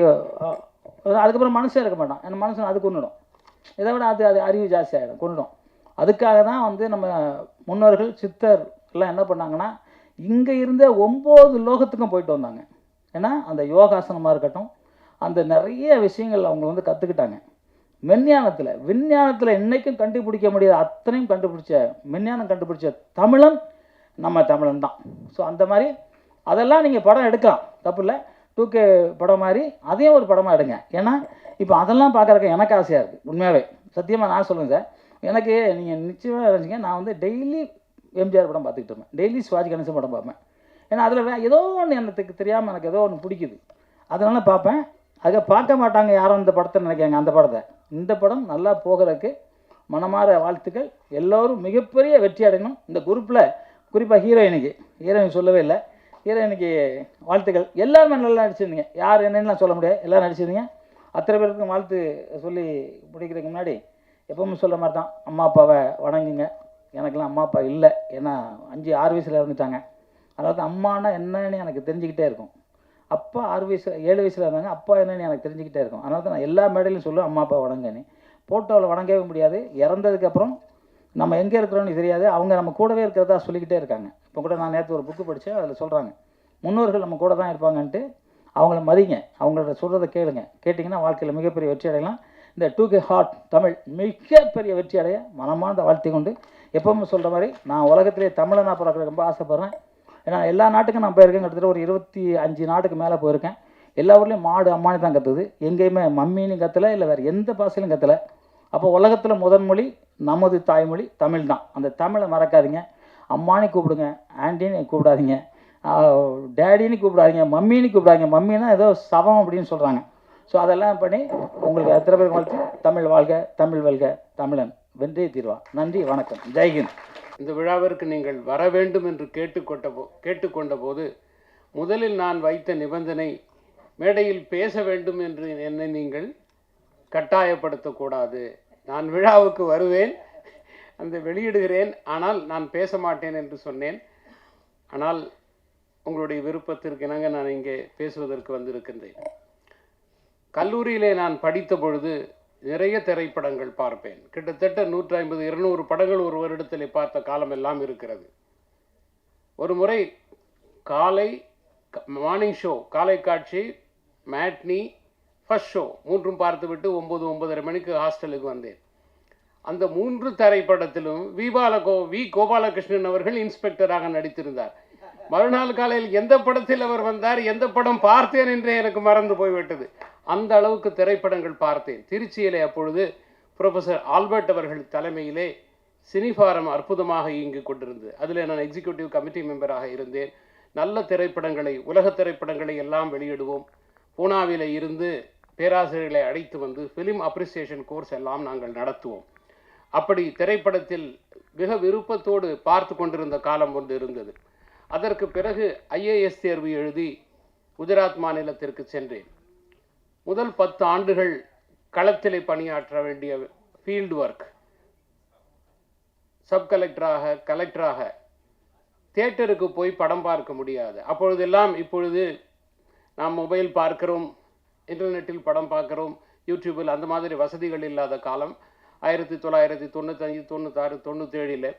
அதுக்கப்புறம் மனுஷன் இருக்க மாட்டான். ஏன்னா மனுஷன் அது கொண்டுடும். இதை விட அது அறிவு ஜாஸ்தி ஆகிடும், கொண்டுடும். அதுக்காக தான் வந்து நம்ம முன்னோர்கள் சித்தர் எல்லாம் என்ன பண்ணாங்கன்னா இங்கே இருந்த 9 லோகத்துக்கும் போயிட்டு வந்தாங்க. ஏன்னா அந்த யோகாசனமாக இருக்கட்டும், அந்த நிறைய விஷயங்கள் அவங்க வந்து கற்றுக்கிட்டாங்க. விஞ்ஞானத்தில் இன்றைக்கும் கண்டுபிடிக்க முடியாத அத்தனையும் கண்டுபிடிச்ச விஞ்ஞானம் கண்டுபிடிச்ச தமிழன் நம்ம தமிழன் தான். ஸோ அந்த மாதிரி அதெல்லாம் நீங்கள் படம் எடுக்கலாம், தப்பு இல்லை. 2K படம் மாதிரி அதையும் ஒரு படமாக எடுங்க. ஏன்னா இப்போ அதெல்லாம் பார்க்குறக்கு எனக்கு ஆசையாக இருக்குது. உண்மையாகவே சத்தியமாக நான் சொல்லுங்கள் சார், எனக்கு நீங்கள் நிச்சயமாக இருந்துச்சிங்க, நான் வந்து டெய்லி எம்ஜிஆர் படம் பார்த்துக்கிட்டு இருப்பேன், டெய்லி சிவாஜி கணேசன் படம் பார்ப்பேன். ஏன்னா அதில் ஏதோ ஒன்று எனக்கு தெரியாமல் எனக்கு ஏதோ ஒன்று பிடிக்குது, அதனால் பார்ப்பேன். அதை பார்க்க மாட்டாங்க யாரும் இந்த படத்தை நினைக்காங்க. அந்த படத்தை இந்த படம் நல்லா போகிறதுக்கு மனமார வாழ்த்துக்கள். எல்லோரும் மிகப்பெரிய வெற்றி அடையணும். இந்த குரூப்பில் குறிப்பாக ஹீரோயின் சொல்லவே இல்லை, ஹீரோயினுக்கு வாழ்த்துக்கள். எல்லாருமே நல்லா நடிச்சிருந்தீங்க, யார் என்னென்னலாம் சொல்ல முடியாது, எல்லோரும் நடிச்சிருந்தீங்க. அத்தனை பேருக்கும் வாழ்த்து சொல்லி முடிக்கிறதுக்கு முன்னாடி எப்பவும் சொல்கிற மாதிரி தான், அம்மா அப்பாவை வணங்குங்க. எனக்கெல்லாம் அம்மா அப்பா இல்லை, ஏன்னா 5-6 வயசில் இறந்துட்டாங்க. அதாவது அம்மானா என்னன்னு எனக்கு தெரிஞ்சுக்கிட்டே இருக்கும். அப்பா 6 வயசு 7 வயசில் இருந்தாங்க, அப்பா என்னன்னு எனக்கு தெரிஞ்சுக்கிட்டே இருக்கும். அதனால தான் நான் எல்லா மேடையிலும் சொல்லுவேன் அம்மா அப்பா வணங்கன்னு. ஃபோட்டோவில் வணங்கவே முடியாது, இறந்ததுக்கப்புறம் நம்ம எங்கே இருக்கிறோன்னு தெரியாது, அவங்க நம்ம கூடவே இருக்கிறதா சொல்லிக்கிட்டே இருக்காங்க. இப்போ கூட நான் நேற்று ஒரு புக்கு படித்தேன், அதில் சொல்கிறாங்க முன்னோர்கள் நம்ம கூட தான் இருப்பாங்கன்ட்டு. அவங்கள மதிங்க, அவங்கள சொல்கிறத கேளுங்க, கேட்டிங்கன்னா வாழ்க்கையில் மிகப்பெரிய வெற்றி அடையலாம். இந்த 2K ஹார்ட் தமிழ் மிகப்பெரிய வெற்றி அடைய மனமார்ந்த வாழ்த்தி கொண்டு, எப்பவும் சொல்கிற மாதிரி நான் உலகத்திலே தமிழனாக பிறக்க ரொம்ப ஆசைப்பட்றேன். ஏன்னா எல்லா நாட்டுக்கும் நான் போயிருக்கேன், கிட்டத்தட்ட ஒரு 25 நாட்டுக்கு மேலே போயிருக்கேன். எல்லா ஊர்லேயும் மாடு அம்மானி தான் கற்றுது, எங்கேயுமே மம்மின்னு கற்றலை, இல்லை வேறு எந்த பாஷையிலும் கற்றலை. அப்போ உலகத்தில் முதன் மொழி நமது தாய்மொழி தமிழ் தான். அந்த தமிழை மறக்காதீங்க. அம்மானி கூப்பிடுங்க, ஆண்டின்னு கூப்பிடாதீங்க, டேடின்னு கூப்பிடாதீங்க, மம்மின்னு கூப்பிடாதீங்க. மம்மின்னா ஏதோ சவம் அப்படின்னு சொல்கிறாங்க. ஸோ அதெல்லாம் பண்ணி உங்களுக்கு எத்தனை பேருக்கு வாழ்த்து. தமிழ் வாழ்க, தமிழ் வெல்க, தமிழன் வென்றே தீர்வா. நன்றி, வணக்கம், ஜெய்ஹிந்த். இந்த விழாவிற்கு நீங்கள் வர வேண்டும் என்று கேட்டுக்கொண்ட போது முதலில் நான் வைத்த நிபந்தனை, மேடையில் பேச வேண்டும் என்று என்னை நீங்கள் கட்டாயப்படுத்தக்கூடாது. நான் விழாவுக்கு வருவேன், அந்த வெளியிடுகிறேன், ஆனால் நான் பேச மாட்டேன் என்று சொன்னேன். ஆனால் உங்களுடைய விருப்பத்திற்கு இணங்க நான் இங்கே பேசுவதற்கு வந்திருக்கின்றேன். கல்லூரியிலே நான் படித்த பொழுது நிறைய திரைப்படங்கள் பார்ப்பேன். கிட்டத்தட்ட 150-200 படங்கள் ஒரு வருடத்தில் பார்த்த காலம் எல்லாம் இருக்கிறது. ஒரு முறை காலை மார்னிங் ஷோ, காலை காட்சி, மேட்னி, ஃபர்ஸ்ட் ஷோ மூன்றும் பார்த்துவிட்டு 9-9:30 மணிக்கு ஹாஸ்டலுக்கு வந்தேன். அந்த 3 திரைப்படத்திலும் வி கோபாலகிருஷ்ணன் அவர்கள் இன்ஸ்பெக்டராக நடித்திருந்தார். மறுநாள் காலையில் எந்த படத்தில் அவர் வந்தார், எந்த படம் பார்த்தேன் என்றே எனக்கு மறந்து போய்விட்டது. அந்த அளவுக்கு திரைப்படங்கள் பார்த்தேன். திருச்சியிலே அப்பொழுது ப்ரொஃபஸர் ஆல்பர்ட் அவர்கள் தலைமையிலே சினிஃபாரம் அற்புதமாக இயங்கிக் கொண்டிருந்தது. அதில் நான் எக்ஸிக்யூட்டிவ் கமிட்டி மெம்பராக இருந்தேன். நல்ல திரைப்படங்களை, உலக திரைப்படங்களை எல்லாம் வெளியிடுவோம். பூனாவிலே இருந்து பேராசிரியர்களை அழைத்து வந்து ஃபிலிம் அப்ரிசியேஷன் கோர்ஸ் எல்லாம் நாங்கள் நடத்துவோம். அப்படி திரைப்படத்தில் மிக விருப்பத்தோடு பார்த்து கொண்டிருந்த காலம் ஒன்று இருந்தது. அதற்கு பிறகு IAS தேர்வு எழுதி குஜராத் மாநிலத்திற்கு சென்றேன். முதல் 10 ஆண்டுகள் களத்திலே பணியாற்ற வேண்டிய ஃபீல்டு ஒர்க், சப் கலெக்டராக, கலெக்டராக, தியேட்டருக்கு போய் படம் பார்க்க முடியாது. அப்பொழுதெல்லாம் இப்பொழுது நாம் மொபைல் பார்க்கிறோம், இன்டர்நெட்டில் படம் பார்க்கிறோம், யூடியூபில், அந்த மாதிரி வசதிகள் இல்லாத காலம் 1995, 96, 97.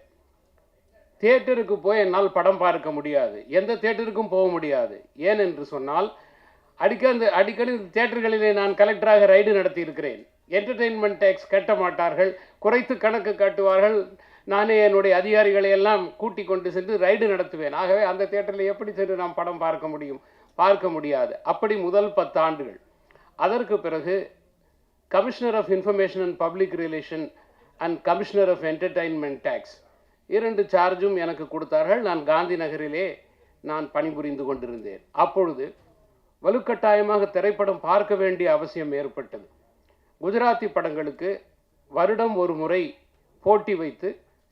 தியேட்டருக்கு போய் என்னால் படம் பார்க்க முடியாது, எந்த தியேட்டருக்கும் போக முடியாது. ஏன் என்று சொன்னால் அடிக்கடி தியேட்டர்களிலே நான் கலெக்டராக ரைடு நடத்தி இருக்கிறேன். என்டர்டெயின்மெண்ட் டேக்ஸ் கட்ட மாட்டார்கள், குறைத்து கணக்கு காட்டுவார்கள். நானே என்னுடைய அதிகாரிகளை எல்லாம் கூட்டி கொண்டு சென்று ரைடு நடத்துவேன். ஆகவே அந்த தியேட்டரில் எப்படி சென்று நாம் படம் பார்க்க முடியும்? பார்க்க முடியாது. அப்படி முதல் 10 ஆண்டுகள். அதற்கு பிறகு commissioner of information and public relation and commissioner of entertainment tax 2 சார்ஜும் எனக்கு கொடுத்தார்கள். நான் காந்தி நகரிலே நான் பணிபுரிந்து கொண்டிருந்தேன். அப்பொழுது வலுக்கட்டாயமாக திரைப்படம் பார்க்க வேண்டிய அவசியம் ஏற்பட்டது. குஜராத்தி படங்களுக்கு வருடம் ஒரு முறை போட்டி வைத்து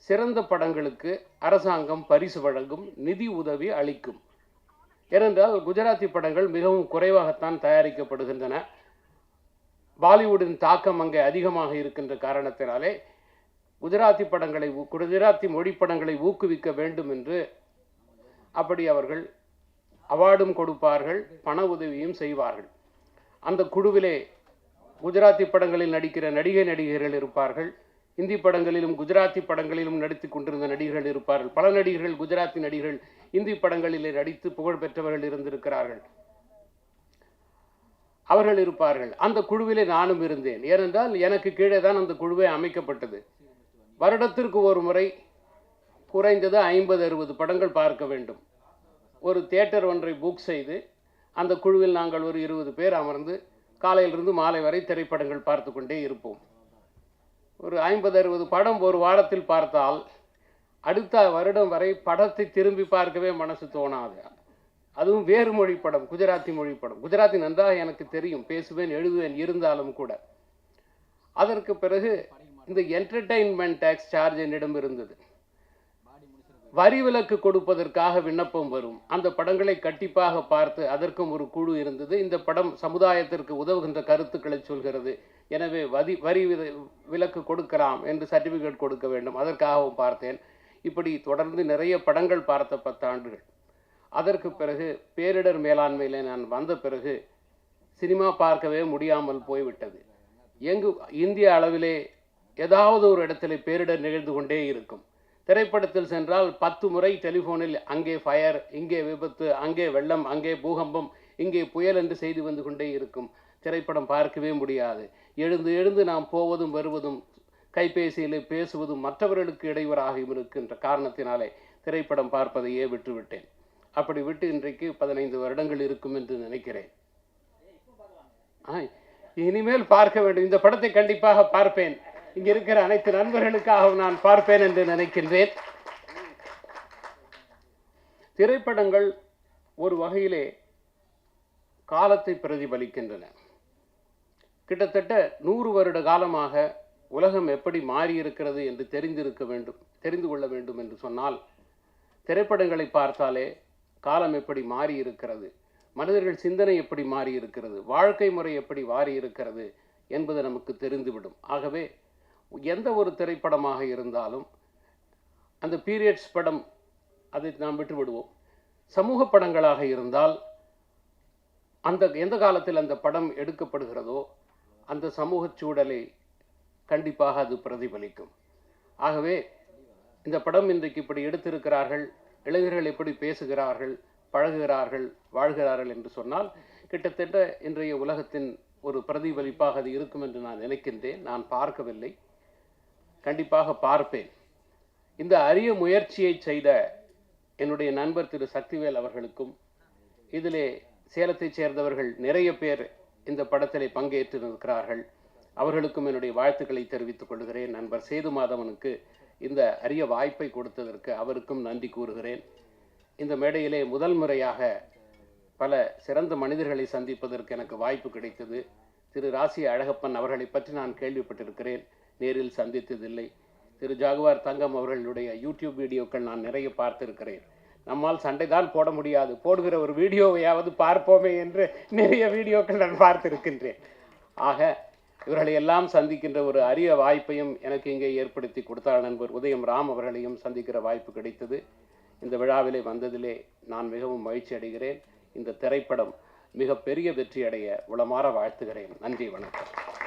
சிறந்த படங்களுக்கு அரசாங்கம் பரிசு வழங்கும், நிதி உதவி அளிக்கும். ஏனென்றால் குஜராத்தி படங்கள் மிகவும் குறைவாகத்தான் தயாரிக்கப்படுகின்றன. பாலிவுட்டின் தாக்கம் அங்கே அதிகமாக இருக்கின்ற காரணத்தினாலே குஜராத்தி மொழி படங்களை ஊக்குவிக்க வேண்டும் என்று அப்படி அவர்கள் அவார்டும் கொடுப்பார்கள், பண உதவியும் செய்வார்கள். அந்த குழுவிலே குஜராத்தி படங்களில் நடிக்கிற நடிகர்கள் இருப்பார்கள். இந்தி படங்களிலும் குஜராத்தி படங்களிலும் நடித்து கொண்டிருந்த நடிகர்கள் இருப்பார்கள். பல நடிகர்கள், குஜராத்தி நடிகர்கள் இந்தி படங்களிலே நடித்து புகழ் பெற்றவர்கள் இருந்திருக்கிறார்கள். அவர்கள் இருப்பார்கள். அந்த குழுவிலே நானும் இருந்தேன். ஏனென்றால் எனக்கு கீழே தான் அந்த குழுவே அமைக்கப்பட்டது. வருடத்திற்கு ஒரு முறை குறைந்தது 50-60 படங்கள் பார்க்க வேண்டும். ஒரு தியேட்டர் ஒன்றை புக் செய்து அந்த குழுவில் நாங்கள் ஒரு 20 பேர் அமர்ந்து காலையிலிருந்து மாலை வரை திரைப்படங்கள் பார்த்து கொண்டே இருப்போம். ஒரு 50-60 படம் ஒரு வாரத்தில் பார்த்தால் அடுத்த வருடம் வரை படத்தை திரும்பி பார்க்கவே மனசு தோணாது. அதுவும் வேறு மொழி படம், குஜராத்தி மொழி படம். குஜராத்தி நன்றாக எனக்கு தெரியும், பேசுவேன், எழுதுவேன். இருந்தாலும் கூட அதற்கு பிறகு இந்த என்டர்டெயின்மெண்ட் டேக்ஸ் சார்ஜ் என்னிடம் இருந்தது. வரி விலக்கு கொடுப்பதற்காக விண்ணப்பம் வரும். அந்த படங்களை கண்டிப்பாக பார்த்து அதற்கும் ஒரு குழு இருந்தது. இந்த படம் சமுதாயத்திற்கு உதவுகின்ற கருத்துக்களை சொல்கிறது, எனவே வரி விலக்கு கொடுக்கலாம் என்று சர்டிஃபிகேட் கொடுக்க வேண்டும், அதற்காகவும் பார்த்தேன். இப்படி தொடர்ந்து நிறைய படங்கள் பார்த்த 10 ஆண்டுகள். அதற்கு பிறகு பேரிடர் மேலாண்மையில் நான் வந்த பிறகு சினிமா பார்க்கவே முடியாமல் போய்விட்டது. இந்திய அளவிலே ஏதாவது ஒரு இடத்துல பேரிடர் நிகழ்ந்து கொண்டே இருக்கும். திரைப்படத்தில் சென்றால் 10 முறை டெலிஃபோனில் அங்கே ஃபயர், இங்கே விபத்து, அங்கே வெள்ளம், அங்கே பூகம்பம், இங்கே புயல் என்று செய்தி வந்து கொண்டே இருக்கும். திரைப்படம் பார்க்கவே முடியாது. எழுந்து நாம் போவதும் வருவதும் கைபேசியில் பேசுவதும் மற்றவர்களுக்கு இடையூறாக இருக்கின்ற காரணத்தினாலே திரைப்படம் பார்ப்பதையே விட்டுவிட்டேன். அப்படி விட்டு இன்றைக்கு 15 வருடங்கள் இருக்கும் என்று நினைக்கிறேன். இனிமேல் பார்க்க வேண்டும். இந்த படத்தை கண்டிப்பாக பார்ப்பேன். இங்க இருக்கிற அனைத்து நண்பர்களுக்காகவும் நான் பார்ப்பேன் என்று நினைக்கின்றேன். திரைப்படங்கள் ஒரு வகையிலே காலத்தை பிரதிபலிக்கின்றன. கிட்டத்தட்ட 100 வருட காலமாக உலகம் எப்படி மாறியிருக்கிறது என்று தெரிந்து கொள்ள வேண்டும் என்று சொன்னால் திரைப்படங்களை பார்த்தாலே காலம் எப்படி மாறி இருக்கிறது, மனிதர்கள் சிந்தனை எப்படி மாறி இருக்கிறது, வாழ்க்கை முறை எப்படி மாறி இருக்கிறது என்பது நமக்கு தெரிந்துவிடும். ஆகவே எந்த ஒரு திரைப்படமாக இருந்தாலும் அந்த பீரியட்ஸ் படம் அதை நாம் விட்டு விடுவோம். சமூக படங்களாக இருந்தால் எந்த காலத்தில் அந்த படம் எடுக்கப்படுகிறதோ அந்த சமூக சூழலை கண்டிப்பாக அது பிரதிபலிக்கும். ஆகவே இந்த படம் இன்றைக்கு இப்படி எடுத்திருக்கிறார்கள், இளைஞர்கள் எப்படி பேசுகிறார்கள், பழகுகிறார்கள், வாழ்கிறார்கள் என்று சொன்னால் கிட்டத்தட்ட இன்றைய உலகத்தின் ஒரு பிரதிபலிப்பாக அது இருக்கும் என்று நான் நினைக்கின்றேன். நான் பார்க்கவில்லை, கண்டிப்பாக பார்ப்பேன். இந்த அரிய முயற்சியை செய்த என்னுடைய நண்பர் திரு சக்திவேல் அவர்களுக்கும், இதிலே சேலத்தைச் சேர்ந்தவர்கள் நிறைய பேர் இந்த படத்திலே பங்கேற்றிருக்கிறார்கள், அவர்களுக்கும் என்னுடைய வாழ்த்துக்களை தெரிவித்துக் கொள்கிறேன். நண்பர் சேது மாதவனுக்கு இந்த அரிய வாய்ப்பை கொடுத்ததற்கு அவருக்கும் நன்றி கூறுகிறேன். இந்த மேடையிலே முதல் முறையாக பல சிறந்த மனிதர்களை சந்திப்பதற்கு எனக்கு வாய்ப்பு கிடைத்தது. திரு ராசி அழகப்பன் அவர்களை பற்றி நான் கேள்விப்பட்டிருக்கிறேன், நேரில் சந்தித்ததில்லை. திரு ஜாகுவார் தங்கம் அவர்களுடைய யூடியூப் வீடியோக்கள் நான் நிறைய பார்த்திருக்கிறேன். நம்மால் சண்டை தான் போட முடியாது, போடுகிற ஒரு வீடியோவையாவது பார்ப்போமே என்று நிறைய வீடியோக்கள் நான் பார்த்திருக்கின்றேன். ஆக இவர்களை எல்லாம் சந்திக்கின்ற ஒரு அரிய வாய்ப்பையும் எனக்கு இங்கே ஏற்படுத்தி கொடுத்தார். நண்பர் உதயம் ராம் அவர்களையும் சந்திக்கிற வாய்ப்பு கிடைத்தது. இந்த விழாவிலே வந்ததிலே நான் மிகவும் மகிழ்ச்சி அடைகிறேன். இந்த திரைப்படம் மிகப்பெரிய வெற்றி அடைய உளமாற வாழ்த்துகிறேன். நன்றி, வணக்கம்.